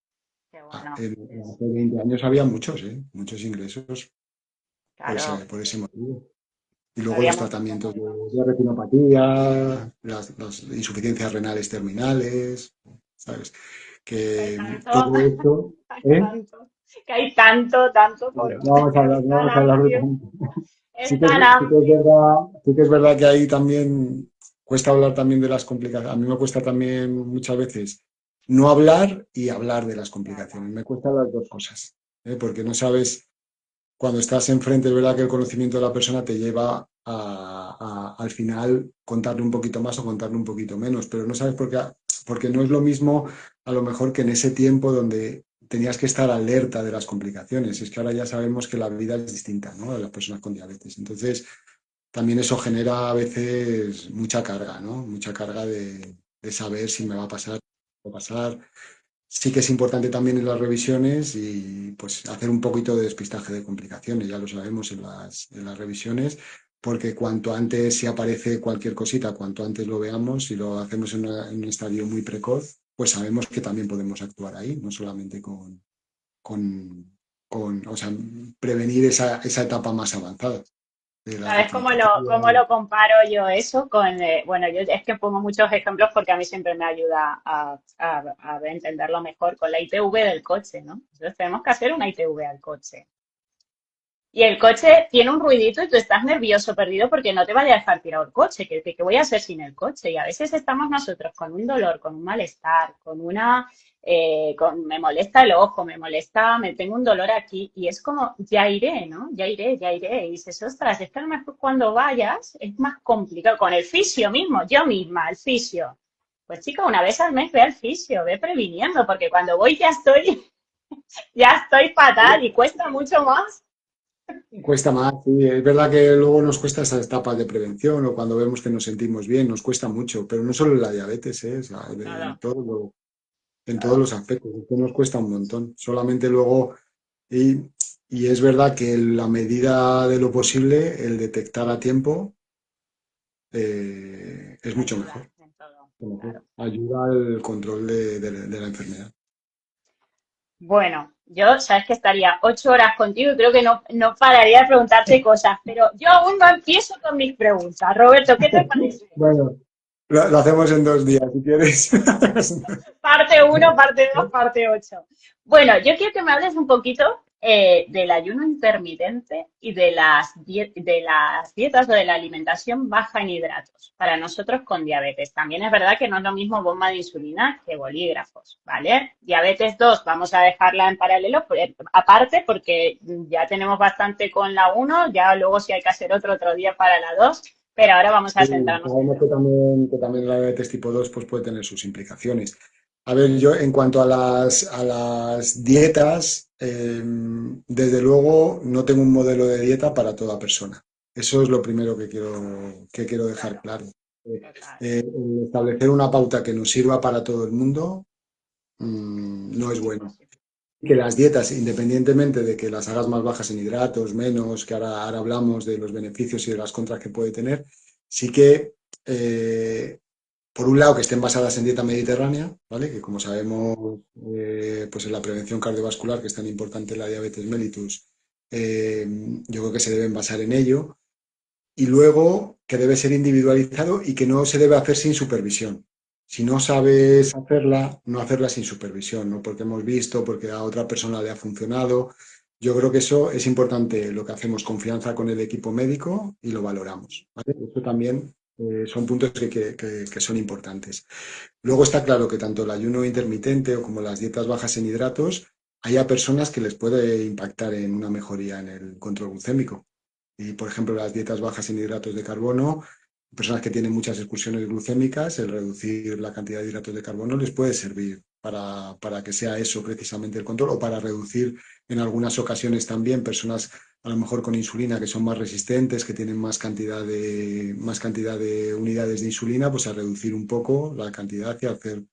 Que bueno, Hace 20 años había muchos, ¿eh? Muchos ingresos claro, por ese motivo. Y luego había los mucho tratamientos cómo de íbamos. retinopatía, las insuficiencias renales terminales, ¿sabes? Que hay Que tanto, todo esto, hay ¿eh? tanto, que hay tanto, tanto por... Es No tan vamos a hablar de amplio, tanto. es tan Sí que es verdad que ahí también cuesta hablar también de las complicaciones. A mí me cuesta también muchas veces no hablar y hablar de las complicaciones. Me cuestan las dos cosas, ¿eh? Porque no sabes. Cuando estás enfrente, es verdad que el conocimiento de la persona te lleva al final contarle un poquito más o contarle un poquito menos, pero no sabes por qué, porque no es lo mismo a lo mejor que en ese tiempo donde tenías que estar alerta de las complicaciones. Es que ahora ya sabemos que la vida es distinta, ¿no?, de las personas con diabetes. Entonces, también eso genera a veces mucha carga, ¿no? Mucha carga de saber si me va a pasar, no va a pasar. Sí que es importante también en las revisiones y pues hacer un poquito de despistaje de complicaciones, ya lo sabemos en las revisiones, porque cuanto antes si aparece cualquier cosita, cuanto antes lo veamos, si lo hacemos en un estadio muy precoz, pues sabemos que también podemos actuar ahí, no solamente con, o sea, prevenir esa etapa más avanzada de las ¿Sabes retinopatías. cómo lo comparo yo eso con, bueno, yo es que pongo muchos ejemplos porque a mí siempre me ayuda a entenderlo mejor con la ITV del coche, ¿no? Entonces tenemos que hacer una ITV al coche. Y el coche tiene un ruidito y tú estás nervioso, perdido, porque no te vaya a dejar tirado el coche. ¿Qué voy a hacer sin el coche? Y a veces estamos nosotros con un dolor, con un malestar, me molesta el ojo, me tengo un dolor aquí. Y es como, ya iré, ¿no? Ya iré, ya iré. Y dices, ostras, es que a lo mejor cuando vayas es más complicado. Con el fisio mismo, yo misma, el fisio. Pues chica, una vez al mes ve al fisio, ve previniendo, porque cuando voy ya estoy fatal y cuesta mucho más. Cuesta más, sí. Es verdad que luego nos cuesta esas etapas de prevención o cuando vemos que nos sentimos bien, nos cuesta mucho, pero no solo en la diabetes, ¿eh? O sea, Todo, en todos todo. los aspectos, esto nos cuesta un montón. Solamente luego, y, y es verdad que en la medida de lo posible, el detectar a tiempo es mucho Ayuda mejor. en todo, Mejor. claro. Ayuda al control de la enfermedad. Bueno, yo sabes que estaría 8 horas contigo y creo que no pararía de preguntarte cosas, pero yo aún no empiezo con mis preguntas. Roberto, ¿qué te parece? Bueno. lo hacemos en 2 días, si quieres. Parte uno, parte 2, parte 8. Bueno, yo quiero que me hables un poquito del ayuno intermitente y de de las dietas o de la alimentación baja en hidratos para nosotros con diabetes. También es verdad que no es lo mismo bomba de insulina que bolígrafos, ¿vale? Diabetes 2 vamos a dejarla en paralelo, aparte porque ya tenemos bastante con la uno, ya luego si hay que hacer otro día para la 2, pero ahora vamos a Sí, centrarnos en sabemos la 1. que también la diabetes tipo 2 pues, puede tener sus implicaciones. A ver, yo en cuanto a las dietas, desde luego no tengo un modelo de dieta para toda persona. Eso es lo primero que quiero dejar Claro, claro. total. El establecer una pauta que nos sirva para todo el mundo, no es Es bueno. imposible. Que las dietas, independientemente de que las hagas más bajas en hidratos, menos, que ahora hablamos de los beneficios y de las contras que puede tener, sí que, por un lado, que estén basadas en dieta mediterránea, ¿vale? Que como sabemos, pues en la prevención cardiovascular, que es tan importante en la diabetes mellitus, yo creo que se deben basar en ello. Y luego que debe ser individualizado y que no se debe hacer sin supervisión. Si no sabes hacerla, no hacerla sin supervisión, ¿no? Porque hemos visto, porque a otra persona le ha funcionado. Yo creo que eso es importante, lo que hacemos, confianza con el equipo médico y lo valoramos, ¿vale? Eso también son puntos que son importantes. Luego está claro que tanto el ayuno intermitente o como las dietas bajas en hidratos, hay a personas que les puede impactar en una mejoría en el control glucémico. Y, por ejemplo, las dietas bajas en hidratos de carbono, personas que tienen muchas excursiones glucémicas, el reducir la cantidad de hidratos de carbono les puede servir para que sea eso precisamente el control o para reducir en algunas ocasiones también personas a lo mejor con insulina que son más resistentes, que tienen más cantidad de unidades de insulina, pues a reducir un poco la cantidad y hacer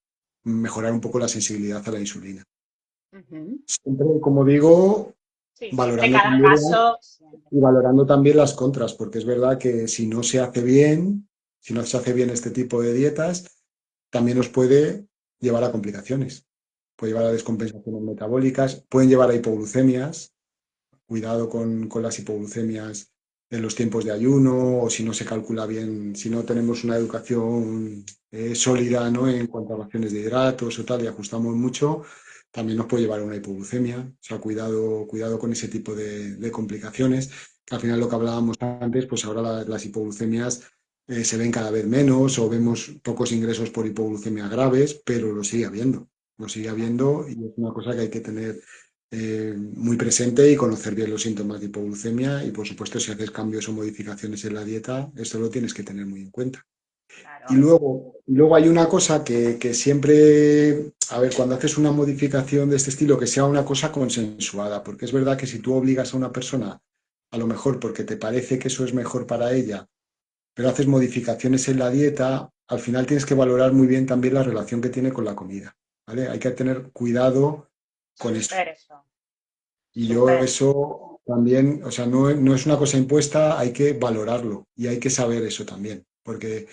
mejorar un poco la sensibilidad a la insulina. Ujú. Siempre, como digo, Sí, siempre valorando cada también caso, siempre. y valorando también las contras, porque es verdad que si no se hace bien, si no se hace bien este tipo de dietas, también nos puede llevar a complicaciones. Puede llevar a descompensaciones metabólicas, pueden llevar a hipoglucemias. Cuidado con las hipoglucemias en los tiempos de ayuno o si no se calcula bien, si no tenemos una educación sólida, ¿no? En cuanto a raciones de hidratos o tal y ajustamos mucho, también nos puede llevar a una hipoglucemia. O sea, cuidado con ese tipo de complicaciones, que al final lo que hablábamos antes, pues ahora las hipoglucemias se ven cada vez menos o vemos pocos ingresos por hipoglucemia graves, pero lo sigue habiendo y es una cosa que hay que tener muy presente y conocer bien los síntomas de hipoglucemia y por supuesto si haces cambios o modificaciones en la dieta, esto lo tienes que tener muy en cuenta. Y Claro. luego hay una cosa que siempre, a ver, cuando haces una modificación de este estilo, que sea una cosa consensuada, porque es verdad que si tú obligas a una persona, a lo mejor porque te parece que eso es mejor para ella, pero haces modificaciones en la dieta, al final tienes que valorar muy bien también la relación que tiene con la comida, ¿vale? Hay que tener cuidado con eso. Súper eso. Y yo Súper. eso también, o sea, no es una cosa impuesta, hay que valorarlo y hay que saber eso también, porque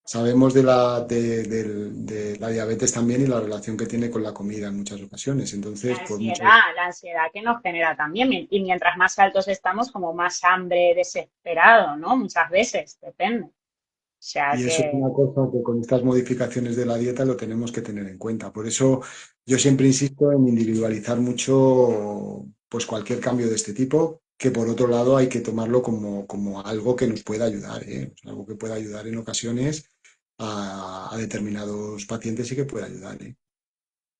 sabemos de la diabetes también y la relación que tiene con la comida en muchas ocasiones. Entonces, por mucho... La ansiedad que nos genera también. Y mientras más altos estamos, como más hambre desesperado, ¿no? Muchas veces, depende. O sea Y eso es que, una cosa que con estas modificaciones de la dieta lo tenemos que tener en cuenta. Por eso yo siempre insisto en individualizar mucho pues cualquier cambio de este tipo, que por otro lado hay que tomarlo como algo que nos pueda ayudar, ¿eh? O sea, algo que pueda ayudar en ocasiones a determinados pacientes y que pueda ayudar, ¿eh?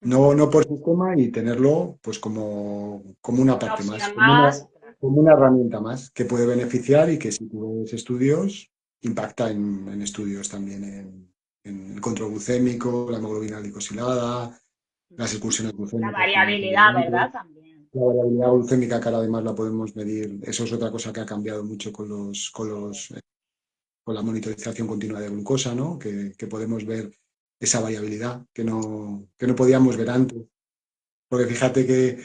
No, ujú, no por sistema y tenerlo pues como una una parte más, opción más. Claro. como una herramienta más que puede beneficiar y que si tú ves estudios, impacta en estudios también en el control glucémico, la hemoglobina glicosilada, las Ujú. excursiones La glucémicas con los variabilidad, ¿verdad? carbohidratos, También. la variabilidad glucémica que ahora además la podemos medir. Eso es otra cosa que ha cambiado mucho Sí. con la monitorización continua de glucosa, ¿no? Que podemos ver esa variabilidad que no podíamos ver antes. Porque fíjate que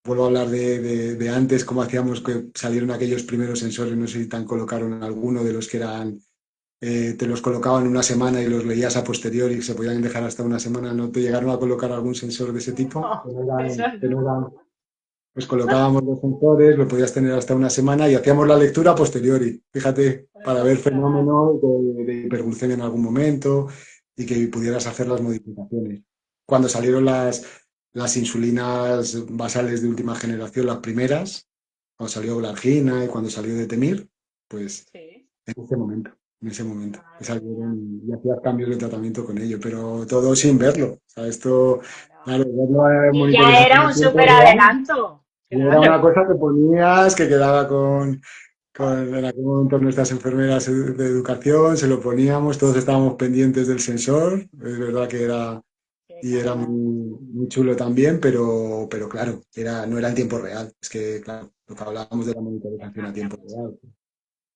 vuelvo a hablar de antes, cómo hacíamos que salieron aquellos primeros sensores, no sé si te colocaron alguno de los que eran, te los colocaban una semana y los leías a posteriori y se podían dejar hasta una semana. ¿No te llegaron a colocar algún sensor de ese tipo? No, eso no. Pues colocábamos los sensores, lo podías tener hasta una semana y hacíamos la lectura a posteriori, fíjate, para ver Ostras, fenómenos de hiperfunción en algún momento y que pudieras hacer las modificaciones. Cuando salieron las insulinas basales de última generación, las primeras, cuando salió Glargina y cuando salió Detemir, pues sí, en ese momento, que madre mía, salieron y hacías cambios de tratamiento con ello, pero todo sin verlo. O sea, esto, claro. claro, verlo en Y ya monitorización era en un tiempo súper real. adelanto, Y era una claro. cosa que ponías que quedaba con en aquel momento nuestras enfermeras de educación, se lo poníamos, todos estábamos pendientes del sensor, es verdad que era, Qué y era muy, cañón. muy chulo también, pero claro, no era en tiempo real. Es que, claro, lo que hablábamos de la monitorización a tiempo real,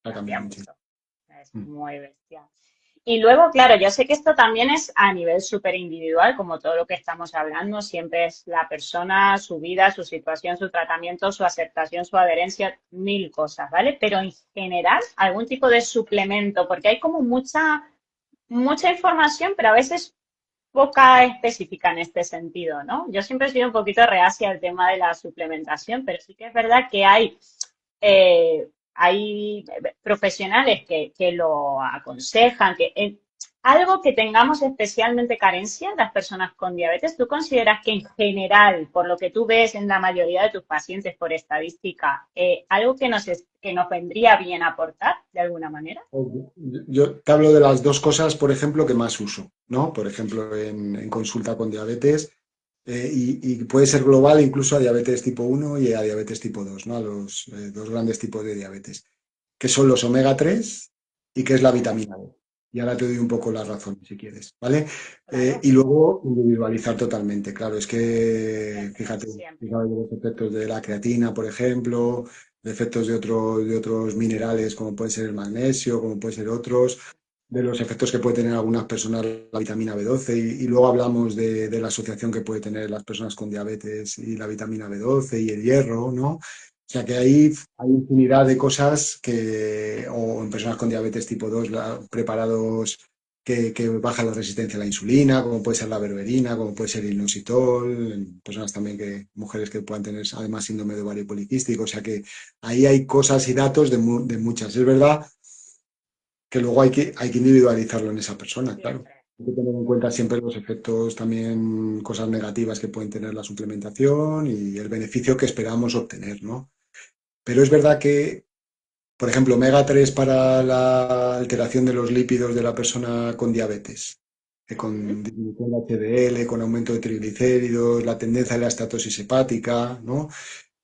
ha Cambia cambiado muchísimo. mucho. Es Mm. muy bestia. Y luego, claro, yo sé que esto también es a nivel súper individual, como todo lo que estamos hablando, siempre es la persona, su vida, su situación, su tratamiento, su aceptación, su adherencia, mil cosas, ¿vale? Pero en general, algún tipo de suplemento, porque hay como mucha información, pero a veces poca específica en este sentido, ¿no? Yo siempre he sido un poquito reacia al tema de la suplementación, pero sí que es verdad que hay profesionales que lo aconsejan, algo que tengamos especialmente carencia las personas con diabetes. ¿Tú consideras que en general, por lo que tú ves en la mayoría de tus pacientes por estadística, algo que nos vendría bien aportar de alguna manera? Yo te hablo de las dos cosas, por ejemplo, que más uso, ¿no? Por ejemplo, en consulta con diabetes, y puede ser global incluso a diabetes tipo 1 y a diabetes tipo 2, ¿no? A los dos grandes tipos de diabetes, que son los omega 3 y que es la Ujú, vitamina D. Y ahora te doy un poco la razón, si quieres, ¿vale? claro, Y luego individualizar totalmente, claro, es que, siempre, fíjate, tú siempre. sabes de los efectos de la creatina, por ejemplo, de efectos de otros minerales como puede ser el magnesio, como puede ser otros, de los efectos que puede tener algunas personas la vitamina B12 y luego hablamos de la asociación que puede tener las personas con diabetes y la vitamina B12 y el hierro, ¿no? O sea que ahí hay infinidad de cosas o en personas con diabetes tipo 2 preparados que bajan la resistencia a la insulina, como puede ser la berberina, como puede ser el inositol, en personas también mujeres que puedan tener además síndrome de ovario poliquístico, o sea que ahí hay cosas y datos de muchas. Es verdad que luego hay que individualizarlo en esa persona, claro. Siempre. Hay que tener en cuenta siempre los efectos también, cosas negativas que pueden tener la suplementación y el beneficio que esperamos obtener, ¿no? Pero es verdad que, por ejemplo, omega 3 para la alteración de los lípidos de la persona con diabetes, Ujú. con disminución de HDL, con aumento de triglicéridos, la tendencia a la estatosis hepática, ¿no?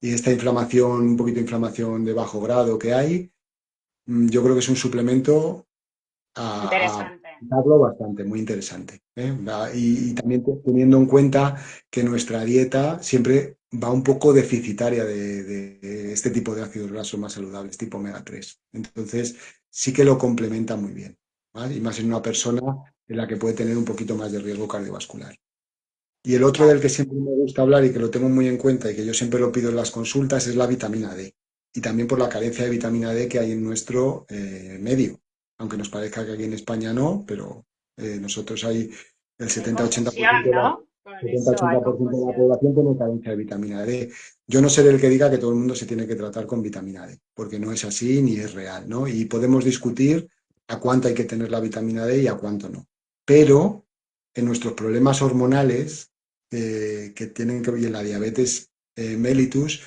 Y esta inflamación, un poquito de inflamación de bajo grado que hay, yo creo que es un suplemento a Interesante. darlo bastante, muy interesante. ¿Eh? Y también teniendo en cuenta que nuestra dieta siempre va un poco deficitaria de este tipo de ácidos grasos más saludables, tipo omega 3. Entonces, sí que lo complementa muy bien, ¿vale? Y más en una persona en la que puede tener un poquito más de riesgo cardiovascular. Y el otro del Vale. que siempre me gusta hablar y que lo tengo muy en cuenta y que yo siempre lo pido en las consultas es la vitamina D. Y también por la carencia de vitamina D que hay en nuestro medio. Aunque nos parezca que aquí en España no, pero nosotros hay el Hay 70-80% confusión, de la, ¿no? Con eso hay 70-80% de la confusión. población tiene carencia de vitamina D. Yo no seré el que diga que todo el mundo se tiene que tratar con vitamina D, porque no es así ni es real, ¿no? Y podemos discutir a cuánto hay que tener la vitamina D y a cuánto no. Pero en nuestros problemas hormonales que tienen que ver en la diabetes mellitus,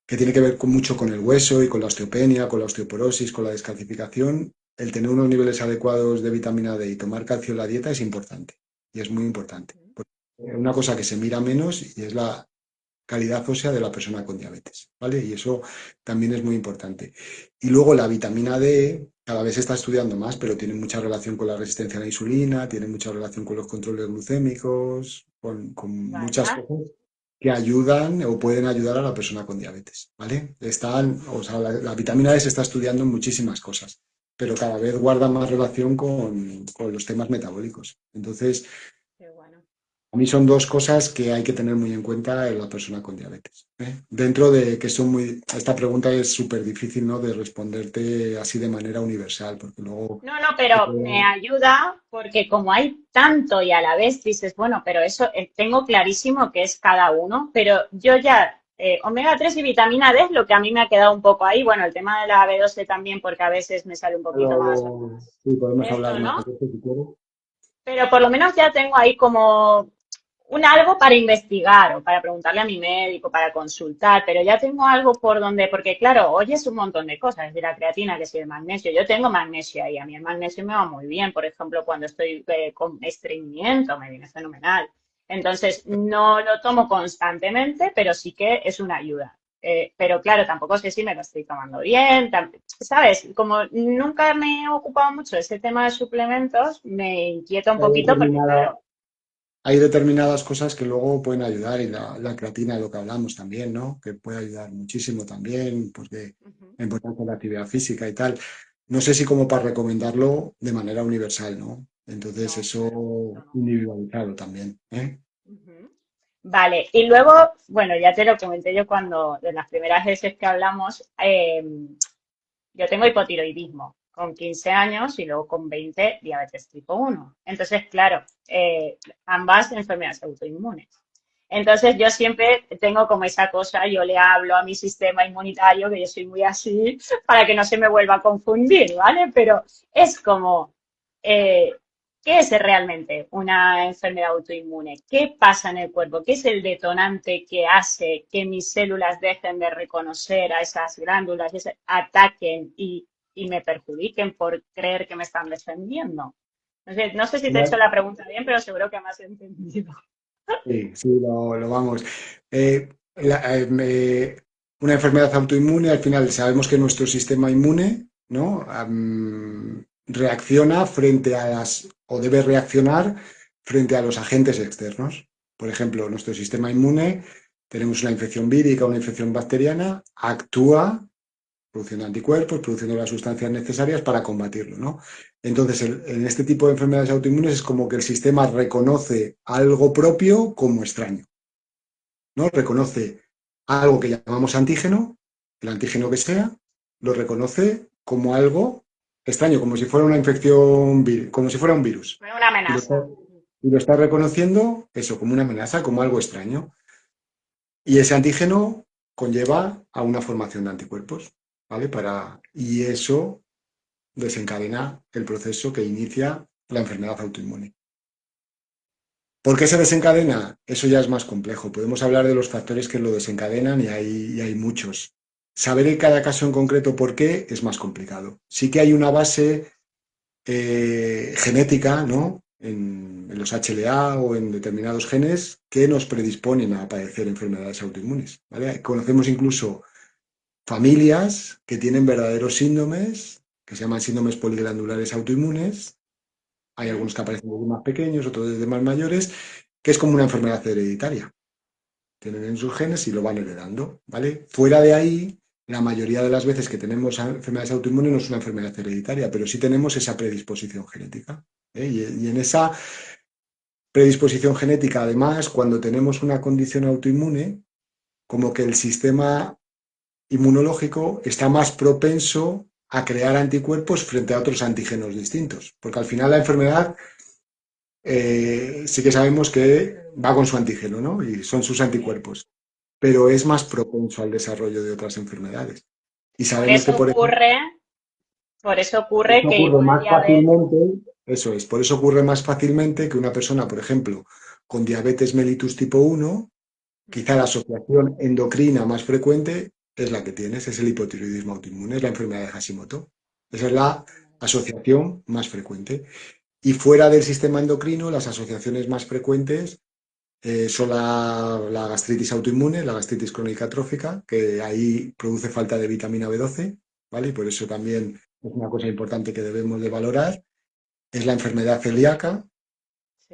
que tiene que ver mucho con el hueso y con la osteopenia, con la osteoporosis, con la descalcificación, el tener unos niveles adecuados de vitamina D y tomar calcio en la dieta es importante y es muy importante. Una cosa que se mira menos y es la calidad ósea de la persona con diabetes, ¿vale? Y eso también es muy importante. Y luego la vitamina D cada vez se está estudiando más, pero tiene mucha relación con la resistencia a la insulina, tiene mucha relación con los controles glucémicos, con muchas Vaya. cosas que ayudan o pueden ayudar a la persona con diabetes, ¿vale? O sea, la vitamina D se está estudiando en muchísimas cosas, pero cada vez guarda más relación con los temas metabólicos. Entonces, Qué bueno. a mí son dos cosas que hay que tener muy en cuenta en la persona con diabetes. ¿Eh? Dentro de que son muy... Esta pregunta es súper difícil, ¿no? De responderte así de manera universal, porque luego... No, no, pero me ayuda porque como hay tanto y a la vez dices, bueno, pero eso tengo clarísimo que es cada uno, pero yo ya omega 3 y vitamina D es lo que a mí me ha quedado un poco ahí. Bueno, el tema de la B12 también, porque a veces me sale un poquito más Sí, podemos hablar esto, más ¿no? de esto si quieres. Pero por lo menos ya tengo ahí como un algo para investigar o para preguntarle a mi médico, para consultar, pero ya tengo algo por donde, porque claro, oyes un montón de cosas, de la creatina, que si el magnesio, yo tengo magnesio ahí, a mí el magnesio me va muy bien, por ejemplo, cuando estoy con estreñimiento, me viene fenomenal. Entonces, no lo tomo constantemente, pero sí que es una ayuda. Pero claro, tampoco sé si me lo estoy tomando bien, ¿sabes? Como nunca me he ocupado mucho de ese tema de suplementos, me inquieta un Hay poquito porque, determinada- claro, hay determinadas cosas que luego pueden ayudar y la creatina de lo que hablamos también, ¿no? Que puede ayudar muchísimo también, porque ujú, la importancia de la actividad física y tal. No sé si como para recomendarlo de manera universal, ¿no? Entonces no, claro, eso esto no. individualizado también, ¿eh? Ujú. Vale, y luego, bueno, ya te lo comenté yo cuando, de las primeras veces que hablamos, yo tengo hipotiroidismo con 15 años y luego con 20 diabetes tipo 1. Entonces, claro, ambas enfermedades autoinmunes. Entonces, yo siempre tengo como esa cosa, yo le hablo a mi sistema inmunitario, que yo soy muy así, para que no se me vuelva a confundir, ¿vale? Pero es como, eh, ¿qué es realmente una enfermedad autoinmune? ¿Qué pasa en el cuerpo? ¿Qué es el detonante que hace que mis células dejen de reconocer a esas glándulas, y ataquen y me perjudiquen por creer que me están defendiendo? No sé si te he hecho la pregunta bien, pero seguro que me has entendido. Sí, sí, lo vamos. Una enfermedad autoinmune, al final sabemos que nuestro sistema inmune, ¿no? Reacciona frente a o debe reaccionar frente a los agentes externos. Por ejemplo, nuestro sistema inmune, tenemos una infección vírica, una infección bacteriana, actúa produciendo anticuerpos, produciendo las sustancias necesarias para combatirlo, ¿no? Entonces, en este tipo de enfermedades autoinmunes es como que el sistema reconoce algo propio como extraño, ¿no? Reconoce algo que llamamos antígeno, el antígeno que sea, lo reconoce como algo extraño, como si fuera una infección, como si fuera un virus. Fue una Y lo está, amenaza. y lo está reconociendo eso, como una amenaza, como algo extraño. Y ese antígeno conlleva a una formación de anticuerpos, ¿vale? Y eso desencadena el proceso que inicia la enfermedad autoinmune. ¿Por qué se desencadena? Eso ya es más complejo. Podemos hablar de los factores que lo desencadenan y hay muchos. Saber en cada caso en concreto por qué es más complicado. Sí que hay una base genética, ¿no? En los HLA o en determinados genes que nos predisponen a padecer enfermedades autoinmunes, ¿vale? Conocemos incluso familias que tienen verdaderos síndromes, que se llaman síndromes poliglandulares autoinmunes. Hay Ujú. algunos que aparecen desde más pequeños, otros desde más mayores, que es como una enfermedad hereditaria. Tienen en sus genes y lo van heredando, ¿vale? Fuera de ahí, la mayoría de las veces que tenemos enfermedades autoinmunes no es una enfermedad hereditaria, pero sí tenemos esa predisposición genética, ¿eh? Y en esa predisposición genética, además, cuando tenemos una condición autoinmune, como que el sistema inmunológico está más propenso a crear anticuerpos frente a otros antígenos distintos, porque al final la enfermedad sí que sabemos que va con su antígeno, ¿no? Y son sus Sí. anticuerpos, pero es más propenso al desarrollo de otras enfermedades. Y Por sabemos que, eso por ejemplo, ocurre, por eso ocurre eso que ocurre igual más diabetes. fácilmente, eso es, por eso ocurre más fácilmente que una persona, por ejemplo, con diabetes mellitus tipo 1, quizá la asociación endocrina más frecuente es la que tienes, es el hipotiroidismo autoinmune, es la enfermedad de Hashimoto. Esa es la asociación más frecuente. Y fuera del sistema endocrino, las asociaciones más frecuentes son la gastritis autoinmune, la gastritis crónica atrófica, que ahí produce falta de vitamina B12, ¿vale? Y por eso también es una cosa importante que debemos de valorar. Es la enfermedad celíaca,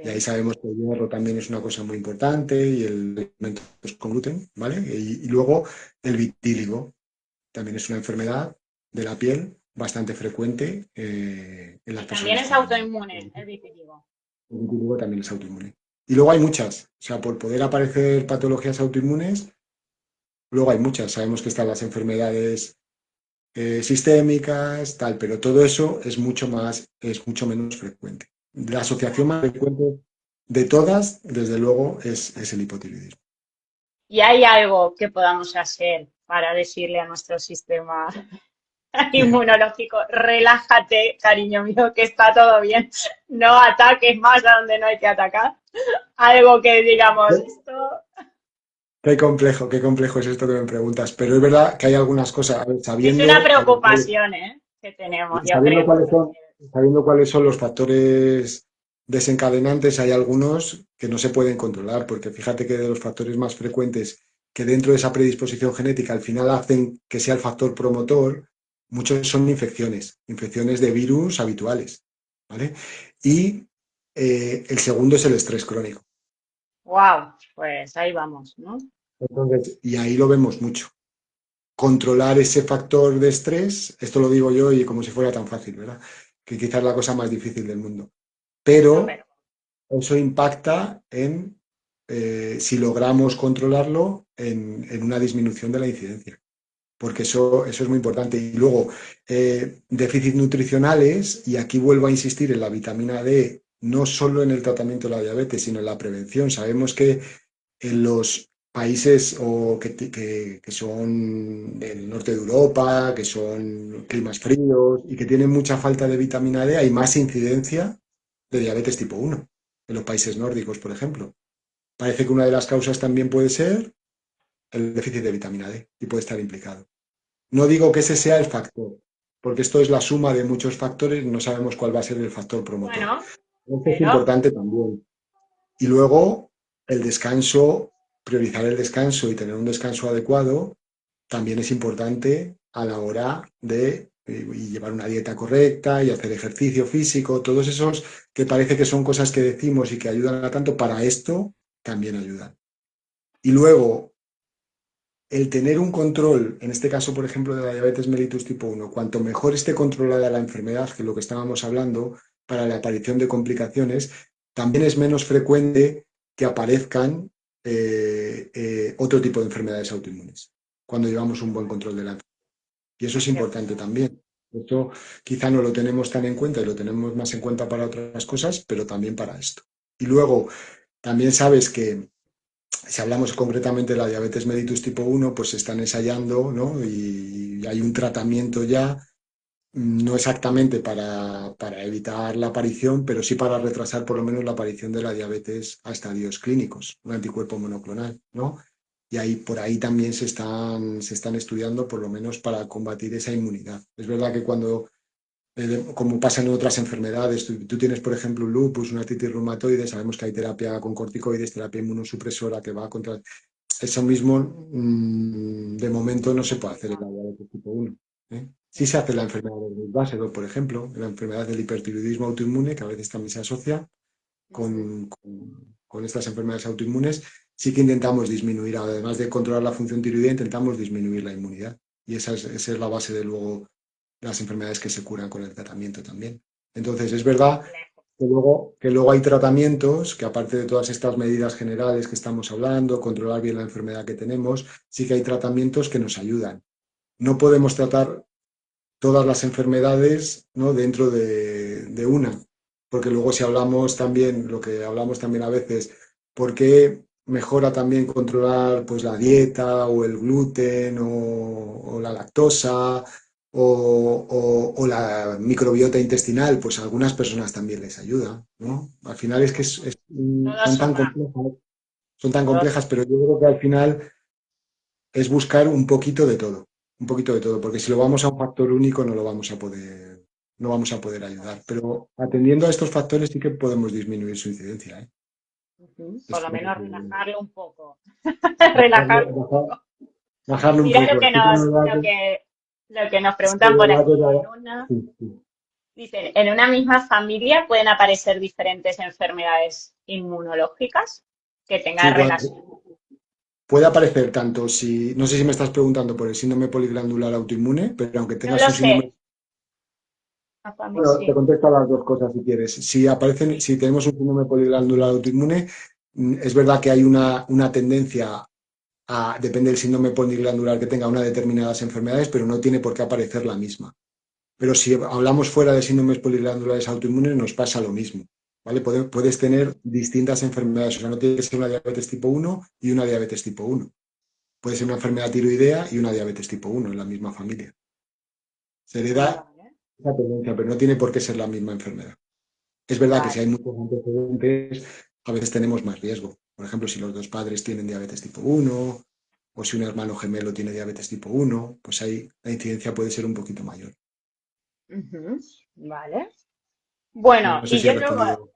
y ahí Sí. sabemos que el hierro también es una cosa muy importante y el alimentos con gluten, ¿vale? Y luego el vitíligo, también es una enfermedad de la piel bastante frecuente en las Y también personas es con... autoinmune el vitiligo. El vitíligo también es autoinmune. Y luego hay muchas, o sea, por poder aparecer patologías autoinmunes, luego hay muchas. Sabemos que están las enfermedades sistémicas, tal, pero todo eso es mucho menos frecuente. La asociación Vale. más frecuente de todas, desde luego, es el hipotiroidismo. ¿Y hay algo que podamos hacer para decirle a nuestro sistema inmunológico, relájate, cariño mío, que está todo bien, no ataques más a donde no hay que atacar? Algo que digamos, esto Qué complejo es esto que me preguntas, pero es verdad que hay algunas cosas, a ver, es una preocupación, ¿eh? Que tenemos, yo sabiendo creo. cuáles son, sabiendo cuáles son los factores desencadenantes, hay algunos que no se pueden controlar, porque fíjate que de los factores más frecuentes que dentro de esa predisposición genética al final hacen que sea el factor promotor, muchos son infecciones, infecciones de virus habituales, ¿vale? Y el segundo es el estrés crónico. Wow, pues ahí vamos, ¿no? Entonces, y ahí lo vemos mucho. Controlar ese factor de estrés, esto lo digo yo y como si fuera tan fácil, ¿verdad? Que quizás es la cosa más difícil del mundo. No, Pero pero eso impacta en, si logramos controlarlo, en una disminución de la incidencia, porque eso es muy importante. Y luego, déficits nutricionales, y aquí vuelvo a insistir en la vitamina D, no solo en el tratamiento de la diabetes, sino en la prevención. Sabemos que en los países que son del norte de Europa, que son climas fríos y que tienen mucha falta de vitamina D, hay más incidencia de diabetes tipo 1 en los países nórdicos, por ejemplo. Parece que una de las causas también puede ser el déficit de vitamina D y puede estar implicado. No digo que ese sea el factor, porque esto es la suma de muchos factores y no sabemos cuál va a ser el factor promotor. bueno, Esto es pero importante también. Y luego el descanso, priorizar el descanso y tener un descanso adecuado también es importante a la hora de y llevar una dieta correcta y hacer ejercicio físico, todos esos que parece que son cosas que decimos y que ayudan a tanto, para esto también ayudan. Y luego, el tener un control, en este caso, por ejemplo, de la diabetes mellitus tipo 1, cuanto mejor esté controlada la enfermedad, que es lo que estábamos hablando, para la aparición de complicaciones, también es menos frecuente que aparezcan otro tipo de enfermedades autoinmunes, cuando llevamos un buen control de la enfermedad. Y eso es qué importante bueno. también. Esto quizá no lo tenemos tan en cuenta y lo tenemos más en cuenta para otras cosas, pero también para esto. Y luego, también sabes que si hablamos concretamente de la diabetes mellitus tipo 1, pues se están ensayando, ¿no? Y hay un tratamiento ya, no exactamente para evitar la aparición, pero sí para retrasar por lo menos la aparición de la diabetes a estadios clínicos, un anticuerpo monoclonal, ¿no? Y ahí, por ahí también se están estudiando, por lo menos para combatir esa inmunidad. Es verdad que cuando como pasa en otras enfermedades. Tú tienes, por ejemplo, un lupus, una artritis reumatoide, sabemos que hay terapia con corticoides, terapia inmunosupresora que va contra... Eso mismo, de momento, no se No puede se hacer en la sabe. diabetes tipo 1. ¿Eh? Sí se hace en la Exacto. enfermedad del Basel, por ejemplo, en la enfermedad del hipertiroidismo autoinmune, que a veces también se asocia Ujú. con estas enfermedades autoinmunes. Sí que intentamos disminuir, además de controlar la función tiroidea, intentamos disminuir la inmunidad. Y esa es la base de luego las enfermedades que se curan con el tratamiento también. Entonces, es verdad Complejo. que luego hay tratamientos que, aparte de todas estas medidas generales que estamos hablando, controlar bien la enfermedad que tenemos, sí que hay tratamientos que nos ayudan. No podemos tratar todas las enfermedades, ¿no?, dentro de una, porque luego si hablamos también, lo que hablamos también a veces, ¿por qué mejora también controlar pues la dieta o el gluten o la lactosa o la microbiota intestinal? Pues a algunas personas también les ayuda, ¿no? Al final es que Todo son tan suma, complejas, son tan todo complejas, suma. pero yo creo que al final es buscar un poquito de todo, porque si lo vamos a un factor único no vamos a poder ayudar. Pero atendiendo a estos factores sí que podemos disminuir su incidencia, ¿eh? Ujú. Por lo Esto, menos relajarlo un poco. Relajarlo un poco. bajarle un Mira poco. Sí que es verdad lo que nos sí que es preguntan por verdad aquí. sí, sí. Dicen, ¿en una misma familia pueden aparecer diferentes enfermedades inmunológicas que Sí, tengan relación? puede aparecer tanto si, no sé si me estás preguntando por el síndrome poliglandular autoinmune, pero aunque No tengas lo un síndrome. sé. Ah, para mí Bueno, te sí. contesto a las dos cosas si quieres. Sí. Si tenemos un síndrome poliglandular autoinmune, es verdad que hay una tendencia depende del síndrome poliglandular que tenga, una determinadas enfermedades, pero no tiene por qué aparecer la misma. Pero si hablamos fuera de síndromes poliglandulares autoinmunes, nos pasa lo mismo. ¿Vale? Puedes tener distintas enfermedades, o sea, no tiene que ser una diabetes tipo 1 y una diabetes tipo 1. Puede ser una enfermedad tiroidea y una diabetes tipo 1 en la misma familia. Se hereda Vale. esa tendencia, pero no tiene por qué ser la misma enfermedad. Es verdad que si hay Vale. muchos antecedentes, a veces tenemos más riesgo. Por ejemplo, si los dos padres tienen diabetes tipo 1 o si un hermano gemelo tiene diabetes tipo 1, pues ahí la incidencia puede ser un poquito mayor. Ujú. Vale. Bueno, No sé y si he yo luego, respondido.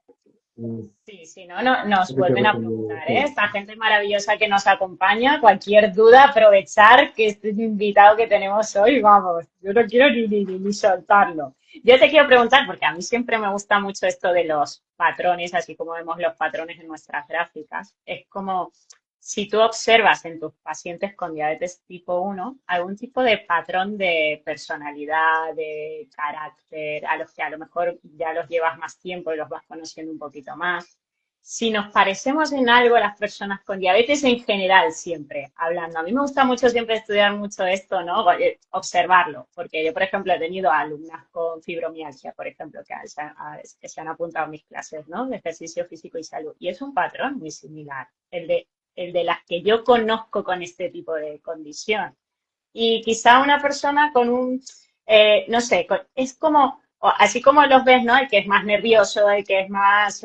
No sí, si no, nos sé si he vuelven a respondido preguntar, ¿eh? todo. Esta gente maravillosa que nos acompaña, cualquier duda, aprovechar que este invitado que tenemos hoy, vamos, yo no quiero ni soltarlo. Yo te quiero preguntar, porque a mí siempre me gusta mucho esto de los patrones, así como vemos los patrones en nuestras gráficas, es como si tú observas en tus pacientes con diabetes tipo 1 algún tipo de patrón de personalidad, de carácter, a los que a lo mejor ya los llevas más tiempo y los vas conociendo un poquito más. Si nos parecemos en algo las personas con diabetes en general, siempre hablando. A mí me gusta mucho siempre estudiar mucho esto, ¿no? Observarlo, porque yo, por ejemplo, he tenido alumnas con fibromialgia, por ejemplo, que se han apuntado a mis clases, ¿no? De ejercicio físico y salud. Y es un patrón muy similar, el de las que yo conozco con este tipo de condición. Y quizá una persona con no sé, es como, así como los ves, ¿no? El que es más nervioso, el que es más...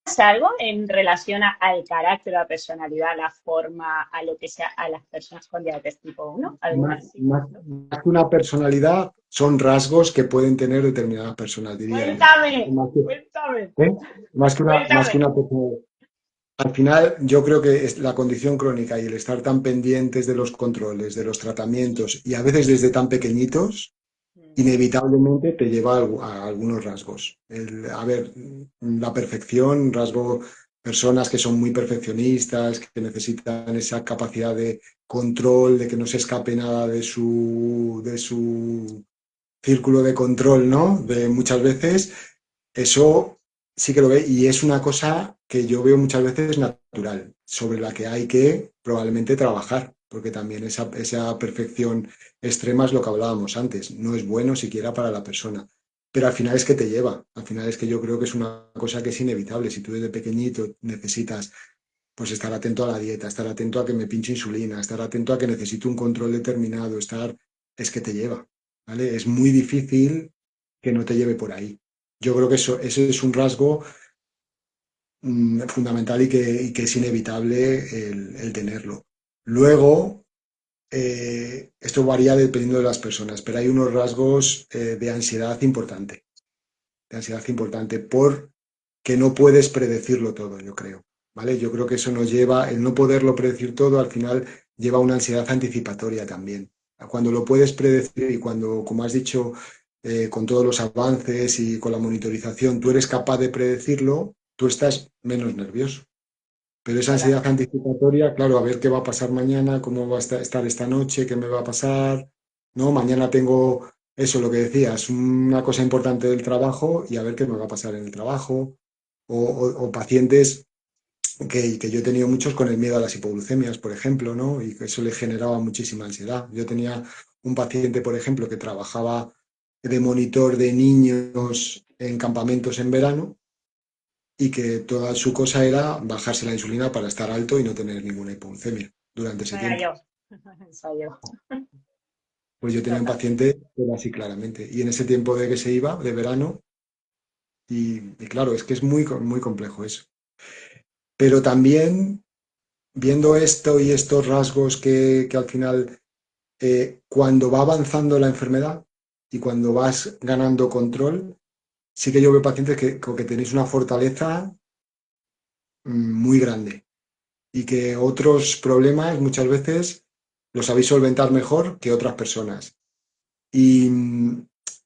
¿pasa algo en relación al carácter, a la personalidad, a la forma, a lo que sea, a las personas con diabetes tipo 1? ¿Alguna similitud? Más que una personalidad, son rasgos que pueden tener determinadas personas, diría. Cuéntame, Más que, cuéntame, ¿eh? Más que cuéntame. una personalidad. Al final, yo creo que es la condición crónica y el estar tan pendientes de los controles, de los tratamientos y a veces desde tan pequeñitos, inevitablemente te lleva a algunos rasgos. A ver, la perfección, rasgo, personas que son muy perfeccionistas, que necesitan esa capacidad de control, de que no se escape nada de su círculo de control, ¿no? De muchas veces, eso sí que lo ve y es una cosa que yo veo muchas veces natural, sobre la que hay que probablemente trabajar, porque también esa perfección extrema es lo que hablábamos antes, no es bueno siquiera para la persona. Pero al final es que te lleva, al final es que yo creo que es una cosa que es inevitable. Si tú desde pequeñito necesitas pues estar atento a la dieta, estar atento a que me pinche insulina, estar atento a que necesito un control determinado, es que te lleva, ¿vale? Es muy difícil que no te lleve por ahí. Yo creo que ese es un rasgo fundamental y que es inevitable el tenerlo. Luego, esto varía dependiendo de las personas, pero hay unos rasgos de ansiedad importante, porque no puedes predecirlo todo, yo creo, ¿vale? Yo creo que eso nos lleva, el no poderlo predecir todo, al final lleva a una ansiedad anticipatoria también. Cuando lo puedes predecir y cuando, como has dicho, con todos los avances y con la monitorización, tú eres capaz de predecirlo, tú estás menos nervioso. Pero esa ansiedad Totalmente. anticipatoria, claro, a ver qué va a pasar mañana, cómo va a estar esta noche, qué me va a pasar, ¿no? Mañana tengo eso, lo que decías, una cosa importante del trabajo y a ver qué me va a pasar en el trabajo. O pacientes que yo he tenido muchos con el miedo a las hipoglucemias, por ejemplo, ¿no? Y que eso le generaba muchísima ansiedad. Yo tenía un paciente, por ejemplo, que trabajaba de monitor de niños en campamentos en verano y que toda su cosa era bajarse la insulina para estar alto y no tener ninguna hipoglucemia durante ese Esa era tiempo. yo. Esa yo. Pues yo tenía un Total. paciente que era así claramente. Y en ese tiempo de que se iba, de verano, y claro, es que es muy complejo eso. Pero también, viendo esto y estos rasgos que al final, cuando va avanzando la enfermedad y cuando vas ganando control, sí que yo veo pacientes que tenéis una fortaleza muy grande y que otros problemas muchas veces los sabéis solventar mejor que otras personas. Y,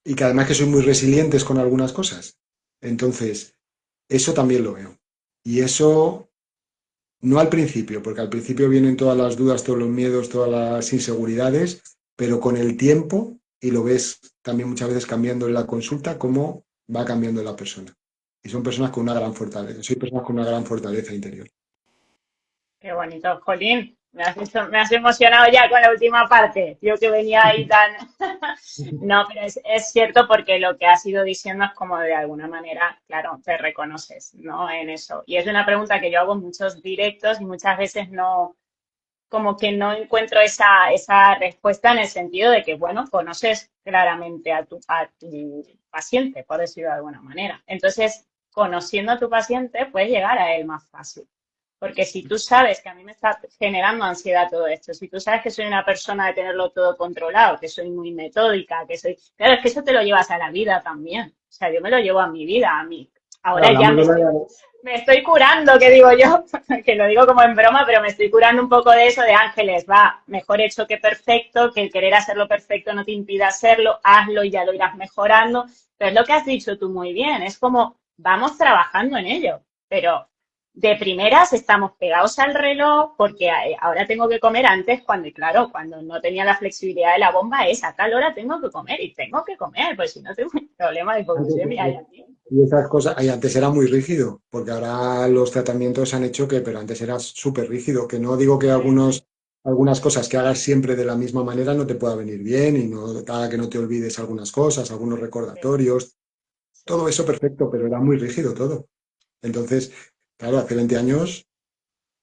y que además que sois muy resilientes con algunas cosas. Entonces, eso también lo veo. Y eso no al principio, porque al principio vienen todas las dudas, todos los miedos, todas las inseguridades, pero con el tiempo, y lo ves también muchas veces cambiando en la consulta, cómo va cambiando la persona. Y son personas con una gran fortaleza, soy personas con una gran fortaleza interior. Qué bonito, Jolín. me has emocionado ya con la última parte. Yo que venía ahí tan... No, pero es cierto porque lo que has ido diciendo es como de alguna manera, claro, te reconoces, ¿no? En eso. Y es una pregunta que yo hago en muchos directos y muchas veces no, como que no encuentro esa respuesta en el sentido de que, bueno, conoces claramente a tu paciente, por decirlo de alguna manera. Entonces, conociendo a tu paciente, puedes llegar a él más fácil. Porque si tú sabes que a mí me está generando ansiedad todo esto, si tú sabes que soy una persona de tenerlo todo controlado, que soy muy metódica, que soy... Claro, es que eso te lo llevas a la vida también. O sea, yo me lo llevo a mi vida, a mí. Ahora ya Hablamos de la... me estoy curando, que digo yo, que lo digo como en broma, pero me estoy curando un poco de eso de Ángeles, va, mejor hecho que perfecto, que el querer hacerlo perfecto no te impida hacerlo, hazlo y ya lo irás mejorando. Pero es lo que has dicho tú muy bien, es como vamos trabajando en ello, pero de primeras estamos pegados al reloj porque ahora tengo que comer antes cuando, y claro, cuando no tenía la flexibilidad de la bomba es a tal hora tengo que comer y tengo que comer, pues si no tengo un problema de hipoglucemia y así. Y esas cosas, y antes era muy rígido, porque ahora los tratamientos han hecho que, pero antes era súper rígido, que no digo que algunas cosas que hagas siempre de la misma manera no te pueda venir bien y no haga que no te olvides algunas cosas, algunos Sí, recordatorios, sí, todo eso perfecto, pero era muy rígido todo. Entonces, claro, hace 20 años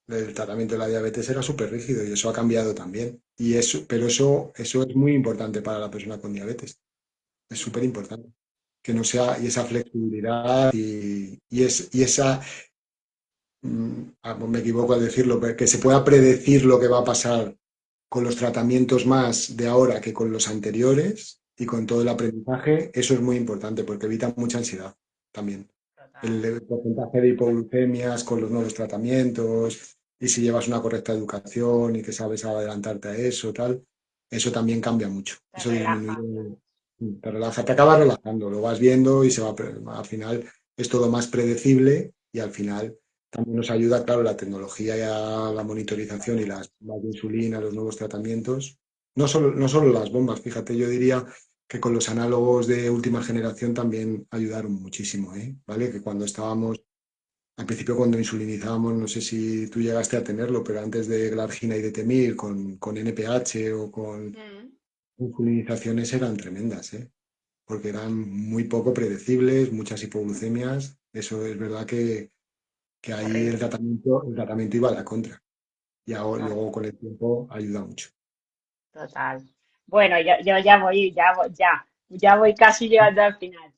el tratamiento de la diabetes era súper rígido y eso ha cambiado también. Y eso, pero eso es muy importante para la persona con diabetes, es súper importante que no sea, y esa flexibilidad y esa, me equivoco al decirlo, pero que se pueda predecir lo que va a pasar con los tratamientos más de ahora que con los anteriores y con todo el aprendizaje, eso es muy importante porque evita mucha ansiedad también. total. El porcentaje de hipoglucemias con los nuevos tratamientos y si llevas una correcta educación y que sabes adelantarte a eso, tal, eso también cambia mucho. Te Eso relaja. disminuye, te relaja, te acaba relajando, lo vas viendo y al final es todo más predecible y al final también nos ayuda, claro, la tecnología y a la monitorización y las bombas de insulina, los nuevos tratamientos. No solo las bombas, fíjate, yo diría que con los análogos de última generación también ayudaron muchísimo, ¿eh? ¿Vale? Que cuando estábamos, al principio cuando insulinizábamos, no sé si tú llegaste a tenerlo, pero antes de Glargina y de Temir, con NPH o con Mm, insulinizaciones eran tremendas, ¿eh? Porque eran muy poco predecibles, muchas hipoglucemias. Eso es verdad que ahí horrible. el tratamiento iba a la contra. Y Total. luego con el tiempo ayuda mucho. Total. Bueno, yo ya voy casi llegando al final.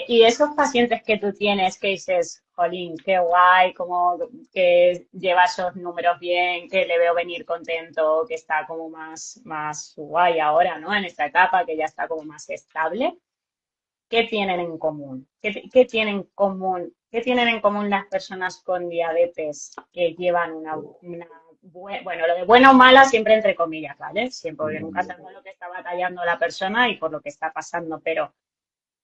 Y esos pacientes que tú tienes que dices, jolín, qué guay, como que lleva esos números bien, que le veo venir contento, que está como más guay ahora, ¿no? En esta etapa, que ya está como más estable. ¿Qué tienen en común? ¿Qué tienen en común? ¿Qué tienen en común las personas con diabetes que llevan bueno, lo de buena o mala siempre entre comillas, ¿vale? Siempre, porque nunca sabemos lo que está batallando la persona y por lo que está pasando, pero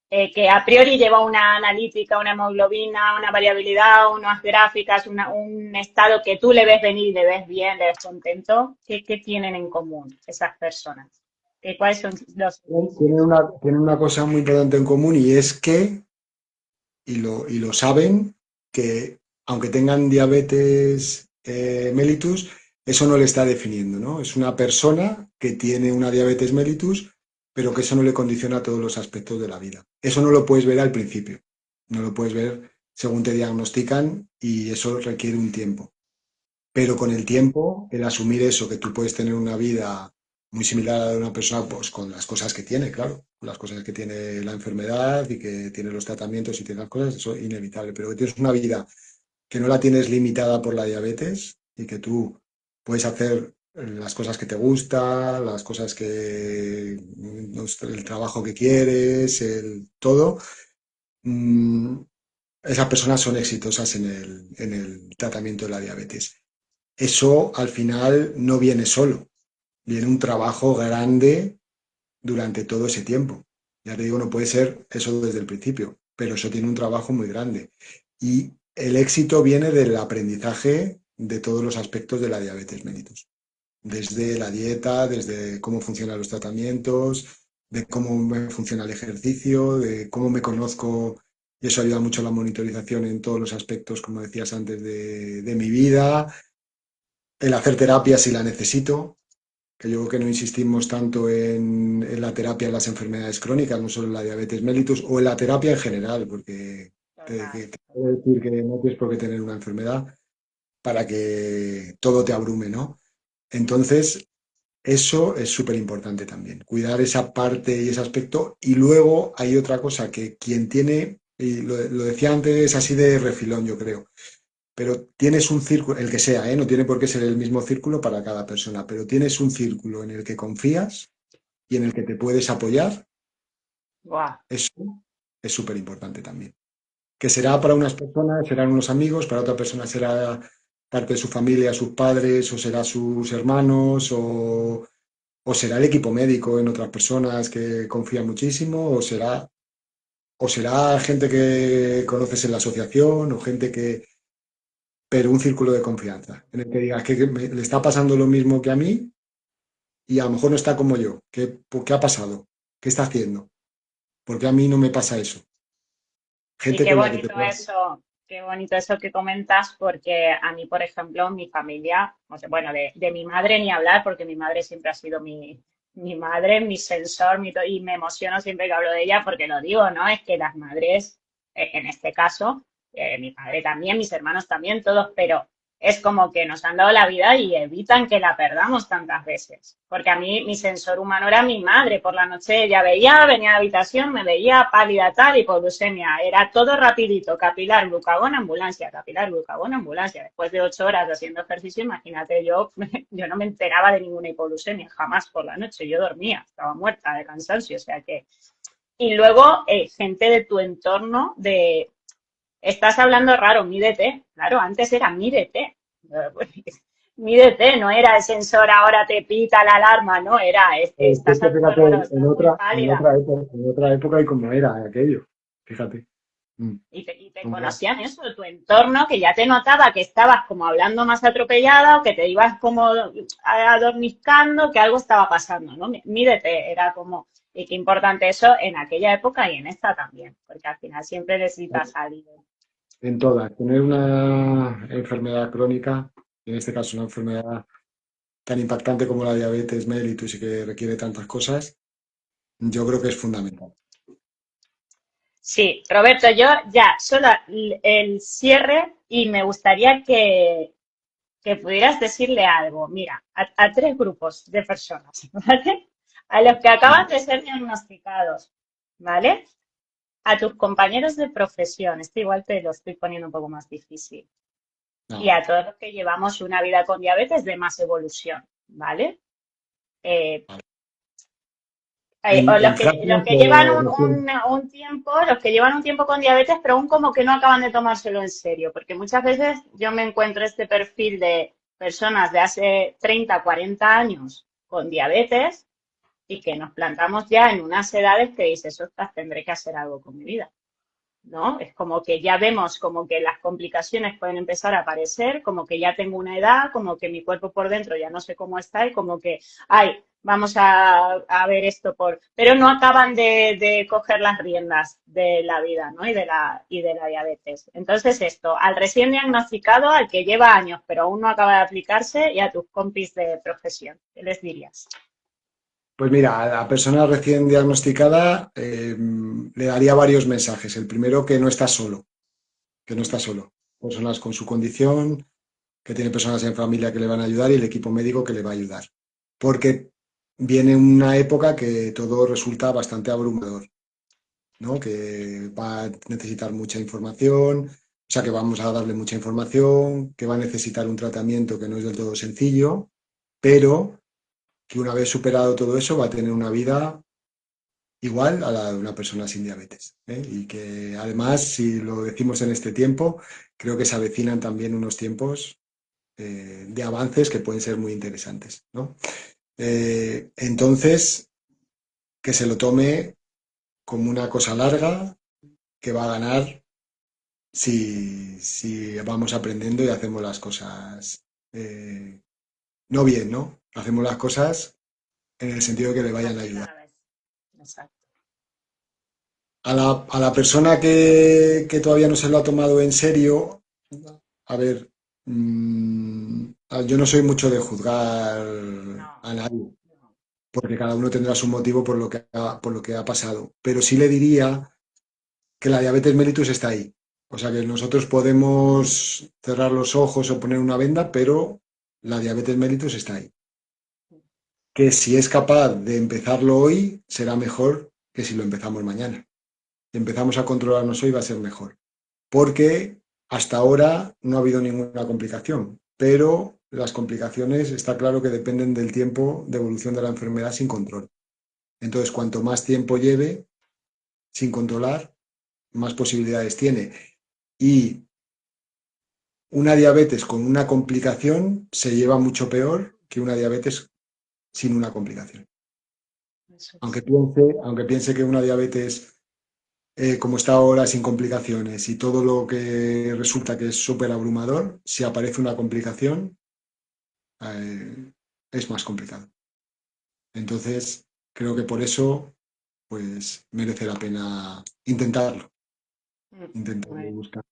que a priori lleva una analítica, una hemoglobina, una variabilidad, unas gráficas, un estado que tú le ves venir y le ves bien, le ves contento, ¿qué tienen en común esas personas? ¿Cuáles son los Tienen indicios? una cosa muy importante en común y es que, y lo saben, que aunque tengan diabetes mellitus, eso no le está definiendo, ¿no? Es una persona que tiene una diabetes mellitus, pero que eso no le condiciona todos los aspectos de la vida. Eso no lo puedes ver al principio, no lo puedes ver según te diagnostican y eso requiere un tiempo. Pero con el tiempo, el asumir eso, que tú puedes tener una vida muy similar a la de una persona, pues con las cosas que tiene, claro, con las cosas que tiene la enfermedad y que tiene los tratamientos y tiene las cosas, eso es inevitable. Pero que tienes una vida que no la tienes limitada por la diabetes y que tú puedes hacer las cosas que te gustan, las cosas que, el trabajo que quieres, el todo, mm, esas personas son exitosas en el tratamiento de la diabetes. Eso al final no viene solo, viene un trabajo grande durante todo ese tiempo. Ya te digo, no puede ser eso desde el principio, pero eso tiene un trabajo muy grande. Y el éxito viene del aprendizaje de todos los aspectos de la diabetes mellitus, desde la dieta, desde cómo funcionan los tratamientos, de cómo me funciona el ejercicio, de cómo me conozco. Y eso ayuda mucho a la monitorización en todos los aspectos, como decías antes, de mi vida el hacer terapia si la necesito, que yo creo que no insistimos tanto en la terapia en las enfermedades crónicas, no solo en la diabetes mellitus, o en la terapia en general, porque Total, te puedo total. decir que no tienes por qué tener una enfermedad para que todo te abrume, ¿no? Entonces, eso es súper importante también, cuidar esa parte y ese aspecto. Y luego hay otra cosa que quien tiene, y lo decía antes así de refilón, yo creo, pero tienes un círculo, el que sea, ¿eh? No tiene por qué ser el mismo círculo para cada persona, pero tienes un círculo en el que confías y en el que te puedes apoyar, Guau. eso es súper importante también. Que será para unas personas, serán unos amigos, para otra persona será parte de su familia, sus padres, o será sus hermanos, o será el equipo médico en otras personas que confían muchísimo, o será gente que conoces en la asociación, o gente que, pero un círculo de confianza, en el que digas que le está pasando lo mismo que a mí y a lo mejor no está como yo. ¿Qué ha pasado? ¿Qué está haciendo? ¿Por qué a mí no me pasa eso? Y Gente con la que te puedas... qué bonito eso que comentas, porque a mí, por ejemplo, mi familia, o sea, bueno, de mi madre ni hablar, porque mi madre siempre ha sido mi madre, mi sensor, y me emociono siempre que hablo de ella, porque lo digo, ¿no? Es que las madres, en este caso, mi padre también, mis hermanos también, todos, pero es como que nos han dado la vida y evitan que la perdamos tantas veces. Porque a mí mi sensor humano era mi madre. Por la noche ella veía, venía a la habitación, me veía pálida tal, hipoglucemia. Era todo rapidito, capilar, glucagón, ambulancia, capilar, glucagón, ambulancia. Después de 8 horas haciendo ejercicio, imagínate, yo no me enteraba de ninguna hipoglucemia, jamás por la noche. Yo dormía, estaba muerta de cansancio. O sea que... Y luego, gente de tu entorno, estás hablando raro, mídete. Claro, antes era mídete. Mídete, no era el sensor, ahora te pita la alarma, no, era, Es que estás a todo fíjate, loro, estás muy pálida. en otra época y cómo era aquello. Fíjate. Mm, Y te cómo- conocían eso, tu entorno, que ya te notaba que estabas como hablando más atropellada o que te ibas como adormizcando, que algo estaba pasando, ¿no? Mídete, era como, y qué importante eso en aquella época y en esta también, porque al final siempre necesitas a alguien. En todas. Tener una enfermedad crónica, en este caso una enfermedad tan impactante como la diabetes mellitus y que requiere tantas cosas, yo creo que es fundamental. Sí, Roberto, yo ya, solo el cierre y me gustaría que pudieras decirle algo, mira, a tres grupos de personas, ¿vale? A los que acaban Sí. de ser diagnosticados, ¿vale? A tus compañeros de profesión, esto igual te lo estoy poniendo un poco más difícil, y No, a todos los que llevamos una vida con diabetes de más evolución, ¿vale? Eh, vale. o En los frases que llevan o resumen. un tiempo, los que llevan un tiempo con diabetes, pero aún como que no acaban de tomárselo en serio, porque muchas veces yo me encuentro este perfil de personas de hace 30, 40 años con diabetes y que nos plantamos ya en unas edades que dices, ostras, tendré que hacer algo con mi vida. ¿No? Es como que ya vemos como que las complicaciones pueden empezar a aparecer, como que ya tengo una edad, como que mi cuerpo por dentro ya no sé cómo está y como que, ay, vamos a ver esto por... Pero no acaban de coger las riendas de la vida, ¿no? Y de la diabetes. Entonces esto, al recién diagnosticado, al que lleva años pero aún no acaba de aplicarse y a tus compis de profesión, ¿qué les dirías? Pues mira, a la persona recién diagnosticada le daría varios mensajes. El primero, que no está solo, que no está solo. Personas con su condición, que tiene personas en familia que le van a ayudar y el equipo médico que le va a ayudar. Porque viene una época que todo resulta bastante abrumador, ¿no? Que va a necesitar mucha información, o sea, que vamos a darle mucha información, que va a necesitar un tratamiento que no es del todo sencillo, pero que una vez superado todo eso va a tener una vida igual a la de una persona sin diabetes, ¿eh? Y que además, si lo decimos en este tiempo, creo que se avecinan también unos tiempos de avances que pueden ser muy interesantes, ¿no? Entonces, que se lo tome como una cosa larga que va a ganar si vamos aprendiendo y hacemos las cosas no bien, ¿no? Hacemos las cosas en el sentido de que le vayan a Pasito a ayudar. la vez. Exacto. A la persona que todavía no se lo ha tomado en serio, a ver, yo no soy mucho de juzgar No, a nadie, no. porque cada uno tendrá su motivo por lo que ha pasado. Pero sí le diría que la diabetes mellitus está ahí. O sea que nosotros podemos cerrar los ojos o poner una venda, pero la diabetes mellitus está ahí. Que si es capaz de empezarlo hoy, será mejor que si lo empezamos mañana. Si empezamos a controlarnos hoy, va a ser mejor. Porque hasta ahora no ha habido ninguna complicación, pero las complicaciones está claro que dependen del tiempo de evolución de la enfermedad sin control. Entonces, cuanto más tiempo lleve sin controlar, más posibilidades tiene. Y una diabetes con una complicación se lleva mucho peor que una diabetes sin una complicación. Eso es. Aunque piense que una diabetes como está ahora sin complicaciones y todo lo que resulta que es súper abrumador, si aparece una complicación, eh, es más complicado. Entonces, creo que por eso, pues, merece la pena intentarlo, intentarlo y Bueno, buscar.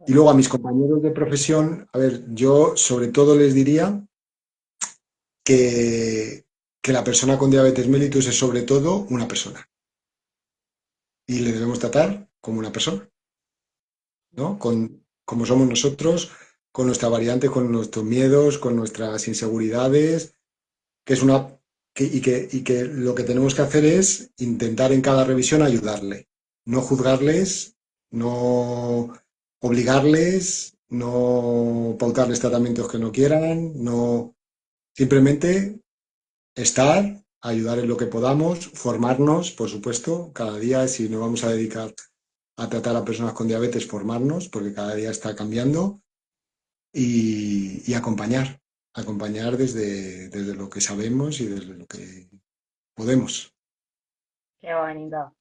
Y luego a total. mis compañeros de profesión, a ver, yo sobre todo les diría que, que la persona con diabetes mellitus es sobre todo una persona y le debemos tratar como una persona, ¿no? Como somos nosotros, con nuestra variante, con nuestros miedos, con nuestras inseguridades, que es una y que lo que tenemos que hacer es intentar en cada revisión ayudarle, no juzgarles, no obligarles, no pautarles tratamientos que no quieran, no simplemente estar, ayudar en lo que podamos, formarnos, por supuesto, cada día si nos vamos a dedicar a tratar a personas con diabetes, formarnos, porque cada día está cambiando, y acompañar, acompañar desde lo que sabemos y desde lo que podemos. Qué bonito,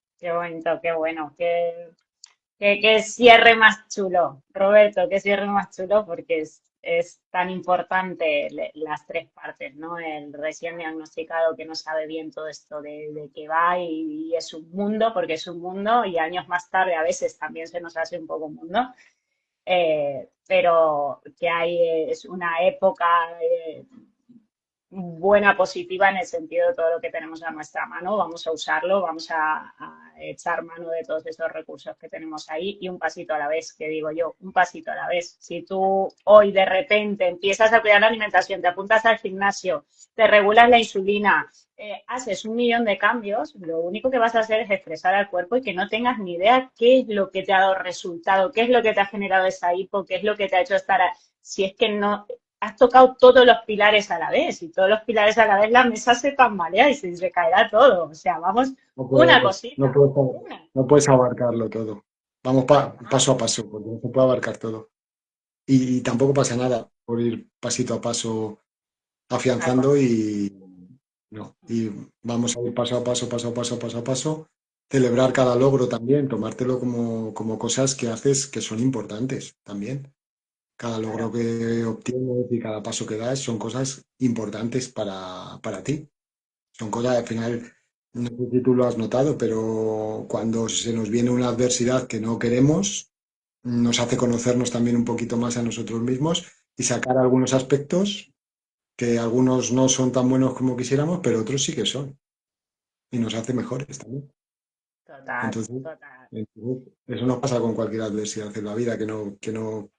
qué bueno, qué cierre más chulo, Roberto, qué cierre más chulo porque es tan importante las tres partes, ¿no? El recién diagnosticado que no sabe bien todo esto de qué va y es un mundo, porque es un mundo y años más tarde a veces también se nos hace un poco un mundo, pero que hay es una época buena, positiva en el sentido de todo lo que tenemos a nuestra mano, vamos a usarlo, vamos a echar mano de todos esos recursos que tenemos ahí y un pasito a la vez, que digo yo, un pasito a la vez. Si tú hoy de repente empiezas a cuidar la alimentación, te apuntas al gimnasio, te regulas la insulina, haces 1 millón de cambios, lo único que vas a hacer es estresar al cuerpo y que no tengas ni idea qué es lo que te ha dado resultado, qué es lo que te ha generado esa hipo, qué es lo que te ha hecho estar, si es que no, has tocado todos los pilares a la vez y todos los pilares a la vez la mesa se tambalea y se caerá todo. O sea, vamos No una puedes, cosita, una. no puedes abarcarlo todo. Vamos paso a paso, porque no se puede abarcar todo. Y tampoco pasa nada por ir pasito a paso Una afianzando cosa. y, no, y vamos a ir paso a paso, paso a paso, paso a paso. Celebrar cada logro también, tomártelo como cosas que haces que son importantes también. Cada logro Claro, que obtienes y cada paso que das son cosas importantes para ti. Son cosas, al final, no sé si tú lo has notado, pero cuando se nos viene una adversidad que no queremos, nos hace conocernos también un poquito más a nosotros mismos y sacar algunos aspectos que algunos no son tan buenos como quisiéramos, pero otros sí que son y nos hace mejores también. total, Entonces, total. eso nos pasa con cualquier adversidad en la vida que no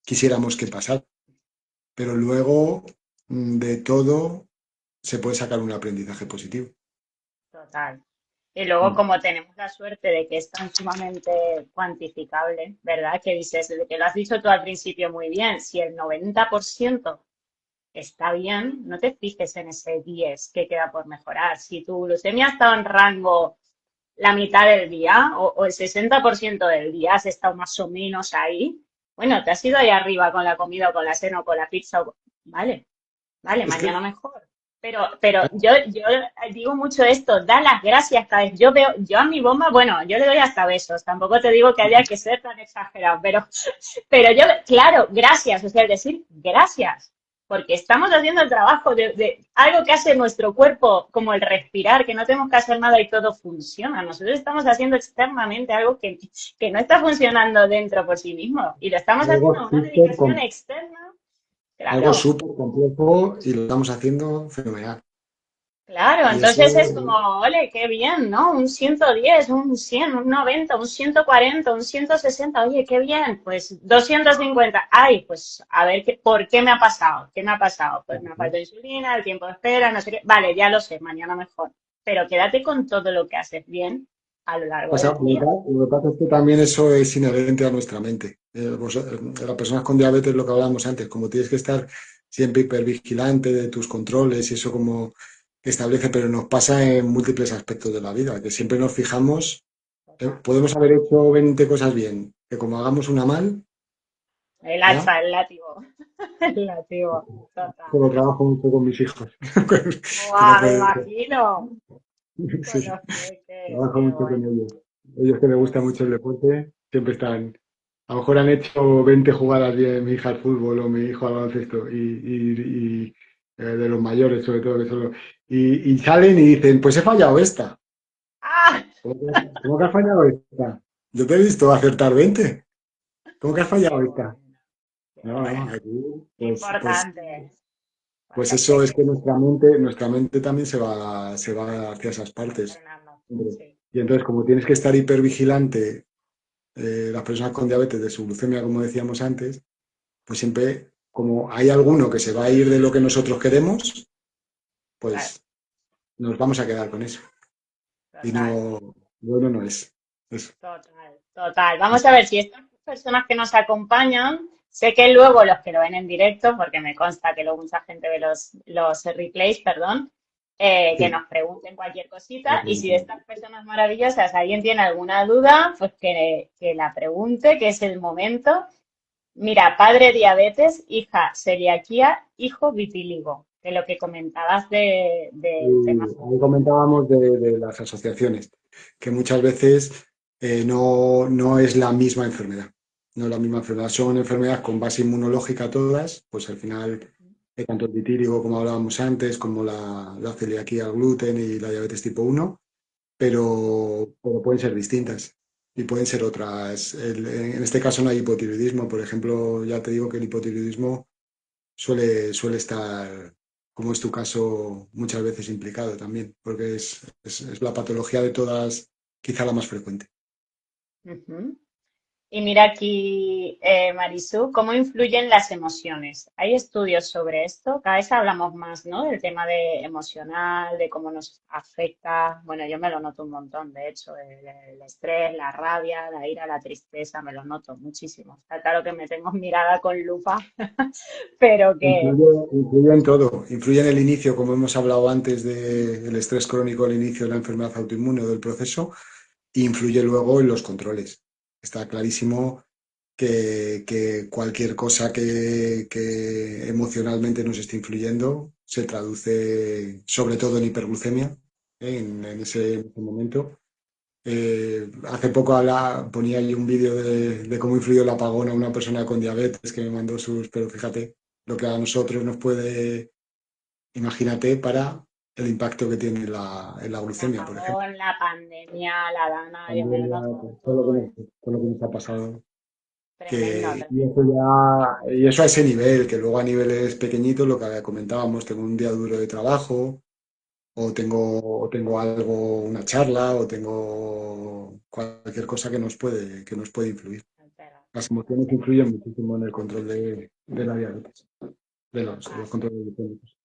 quisiéramos que pasara. Pero luego de todo se puede sacar un aprendizaje positivo. Total. Y luego, Mm. como tenemos la suerte de que es tan sumamente cuantificable, ¿verdad? Que dices, de que lo has dicho tú al principio muy bien, si el 90% está bien, no te fijes en ese 10 que queda por mejorar. Si tu glucemia ha estado en rango la mitad del día o el 60% del día has estado más o menos ahí, bueno, te has ido ahí arriba con la comida o con la cena o con la pizza, vale, vale, Es que mañana mejor. Pero yo digo mucho esto, da las gracias cada vez. Yo veo, yo a mi bomba, bueno, yo le doy hasta besos, tampoco te digo que haya que ser tan exagerado, pero yo, claro, gracias, o sea, decir gracias, porque estamos haciendo el trabajo de algo que hace nuestro cuerpo, como el respirar, que no tenemos que hacer nada y todo funciona. Nosotros estamos haciendo externamente algo que no está funcionando dentro por sí mismo y lo estamos haciendo algo con una súper dedicación externa. algo claro. súper complejo y lo estamos haciendo fenomenal. Claro, Y eso, entonces es como, ole, qué bien, ¿no? Un 110, un 100, un 90, un 140, un 160, oye, qué bien, pues 250, ay, pues a ver, ¿por qué me ha pasado? ¿Qué me ha pasado? Pues me ha faltado insulina, el tiempo de espera, no sé qué, vale, ya lo sé, mañana mejor, pero quédate con todo lo que haces bien a lo largo pasa, del día. lo que pasa es que también eso es inherente a nuestra mente. Las personas con diabetes, lo que hablábamos antes, como tienes que estar siempre hipervigilante de tus controles y eso como establece, pero nos pasa en múltiples aspectos de la vida, que siempre nos fijamos, Total. podemos haber hecho 20 cosas bien, que como hagamos una mal, El ya, hacha, el látigo, el látigo, total. solo trabajo mucho con mis hijos, que no Buah, me puede ser. imagino, con Sí, los peques, trabajo qué mucho con bueno, ellos. Ellos que les gusta pues mucho el sí. deporte, siempre están. A lo mejor han hecho 20 jugadas bien mi hija al fútbol o mi hijo al baloncesto de los mayores sobre todo que son y salen y dicen, pues he fallado esta. ¡Ah! ¿Cómo que has fallado esta? Yo te he visto acertar 20. ¿Cómo que has fallado Qué esta? bueno, qué No, no, bueno. aquí, Qué importante con pues los eso es que peques. nuestra mente también se va hacia esas Va partes. entrenando. Hombre. Sí, Y entonces, como tienes que estar hipervigilante, las personas con diabetes de su glucemia, como decíamos antes, pues siempre, como hay alguno que se va a ir de lo que nosotros queremos, claro, pues nos vamos a quedar con eso. Y total, no, bueno, no es eso. total, total. Vamos a ver si estas personas que nos acompañan, sé que luego los que lo ven en directo, porque me consta que luego mucha gente ve los replays, perdón, que Sí, nos pregunten cualquier la cosita. Y si de pregunta. estas personas maravillosas alguien tiene alguna duda, pues que la pregunte, que es el momento. Mira, padre diabetes, hija celiaquía, hijo vitíligo, de lo que comentabas del tema Y ahí comentábamos de las asociaciones, que muchas veces no es la misma enfermedad. No es la misma enfermedad. Son enfermedades con base inmunológica todas, pues al final, tanto el vitíligo, como hablábamos antes, como la celiaquía al gluten y la diabetes tipo 1, pero pueden ser distintas y pueden ser otras. En este caso no hay hipotiroidismo, por ejemplo, ya te digo que el hipotiroidismo suele estar, como es tu caso, muchas veces implicado también, porque es la patología de todas, quizá la más frecuente. Ujú. Y mira aquí, Marisú, ¿cómo influyen las emociones? ¿Hay estudios sobre esto? Cada vez hablamos más, ¿no? Del tema de emocional, de cómo nos afecta. Bueno, yo me lo noto un montón, de hecho, el estrés, la rabia, la ira, la tristeza, me lo noto muchísimo. Está claro que me tengo mirada con lupa, pero que Influye en todo, influye en el inicio, como hemos hablado antes del estrés crónico al inicio de la enfermedad autoinmune o del proceso, e influye luego en los controles. Está clarísimo que cualquier cosa que emocionalmente nos esté influyendo se traduce sobre todo en hiperglucemia, en ese momento. Hace poco ponía ahí un vídeo de cómo influyó el apagón a una persona con diabetes que me mandó pero fíjate lo que a nosotros nos puede, imagínate, para el impacto que tiene en la el glucemia, por ejemplo. apagón, la pandemia, la dana, yo me lo Pandemia, noto todo todo, todo lo que nos ha pasado. tremendo, Y eso tremendo. y eso a ese nivel, que luego a niveles pequeñitos, lo que comentábamos, tengo un día duro de trabajo, o tengo algo, una charla, o tengo cualquier cosa que nos puede influir. Altera, Las emociones altera. influyen muchísimo en el control de la diabetes, de los Total. controles glucémicos.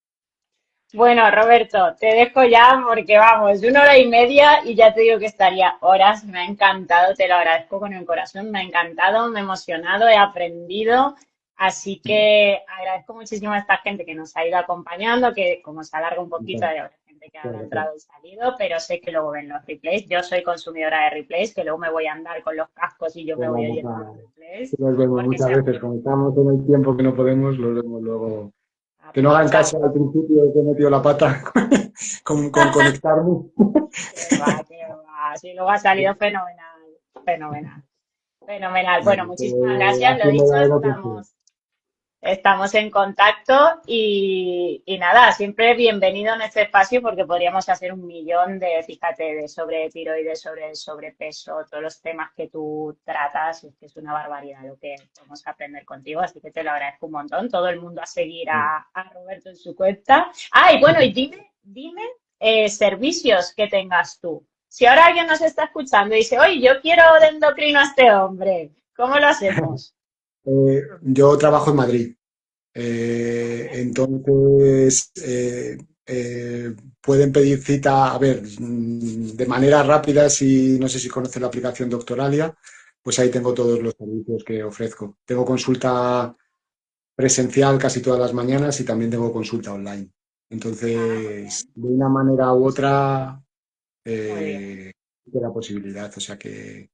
Bueno, Roberto, te dejo ya porque vamos, 1 hora y media y ya te digo que estaría horas. Me ha encantado, te lo agradezco con el corazón, me ha encantado, me he emocionado, he aprendido. Así que agradezco muchísimo a esta gente que nos ha ido acompañando, que como se alarga un poquito, hay gente que habrá Claro. entrado y salido, pero sé que luego ven los replays. Yo soy consumidora de replays, que luego me voy a andar con los cascos y yo me Pues voy vamos oyendo los replays, nos vemos porque muchas se veces, aprende, como estamos en el tiempo que no podemos, los vemos luego. Que no hagan caso aprovechamos. al principio que he metido la pata con conectarme. Qué va. Sí, luego ha salido fenomenal, fenomenal, fenomenal. Bueno, Bueno, muchísimas gracias. Lo haciendo dicho, algo que sí. estamos en contacto y nada, siempre bienvenido en este espacio porque podríamos hacer un millón de, fíjate, de sobre tiroides, sobre el sobrepeso, todos los temas que tú tratas, es que es una barbaridad lo que podemos aprender contigo, así que te lo agradezco un montón. Todo el mundo a seguir a Roberto en su cuenta. Ah, y bueno, y dime servicios que tengas tú. Si ahora alguien nos está escuchando y dice, oye, yo quiero de endocrino a este hombre, ¿cómo lo hacemos? Yo trabajo en Madrid. Vale. Entonces, pueden pedir cita, a ver, de manera rápida, si no sé si conoce la aplicación Doctoralia, pues ahí tengo todos los servicios que ofrezco. Tengo consulta presencial casi todas las mañanas y también tengo consulta online. Ah, muy Entonces, bien. de una manera u otra, Muy bien. de la posibilidad. O sea que,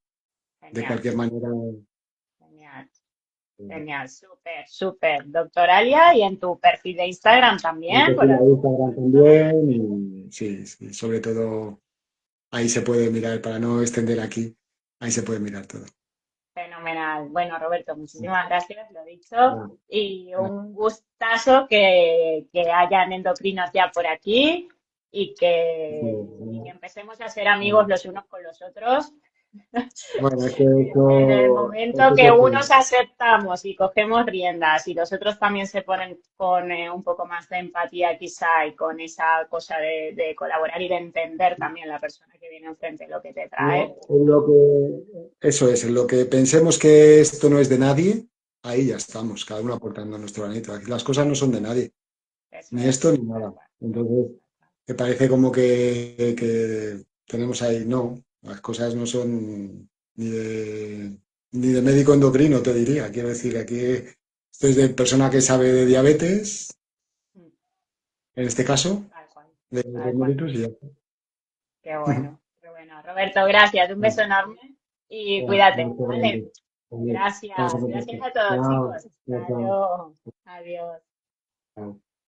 de Genial. cualquier manera, Genial. eh, Genial. Súper, súper. Doctoralia y en tu perfil de Instagram mi también, por perfil de algún Instagram momento. también y sí, sí, sobre todo ahí se puede mirar, para no extender aquí, ahí se puede mirar todo. Fenomenal. Bueno, Roberto, muchísimas gracias, lo dicho. Ah, Y ah, un gustazo que hayan endocrinos ya por aquí sí, y que sí, empecemos a ser amigos los unos con los otros. bueno, es que En el momento que unos aceptamos y cogemos riendas y los otros también se ponen con un poco más de empatía quizá y con esa cosa de colaborar y de entender también la persona que viene enfrente lo que te trae, en lo que, eso es, en lo que pensemos que esto no es de nadie, ahí ya estamos, cada uno aportando nuestro granito. Aquí las cosas no son de nadie, eso ni esto es. ni nada. Entonces, que parece como que tenemos ahí, no, las cosas no son ni ni de médico endocrino, te diría. Quiero decir, aquí esto es de persona que sabe de diabetes, en este caso, Tal cual, de tal cual. mellitus y ya está. Qué bueno, qué bueno. Roberto, gracias. Un beso enorme y Bueno, cuídate, gracias, ¿vale? realmente. También. Estamos en Gracias. contacto. Gracias a todos, Chao, chicos. chao, Hasta chao. luego. Adiós. Chao.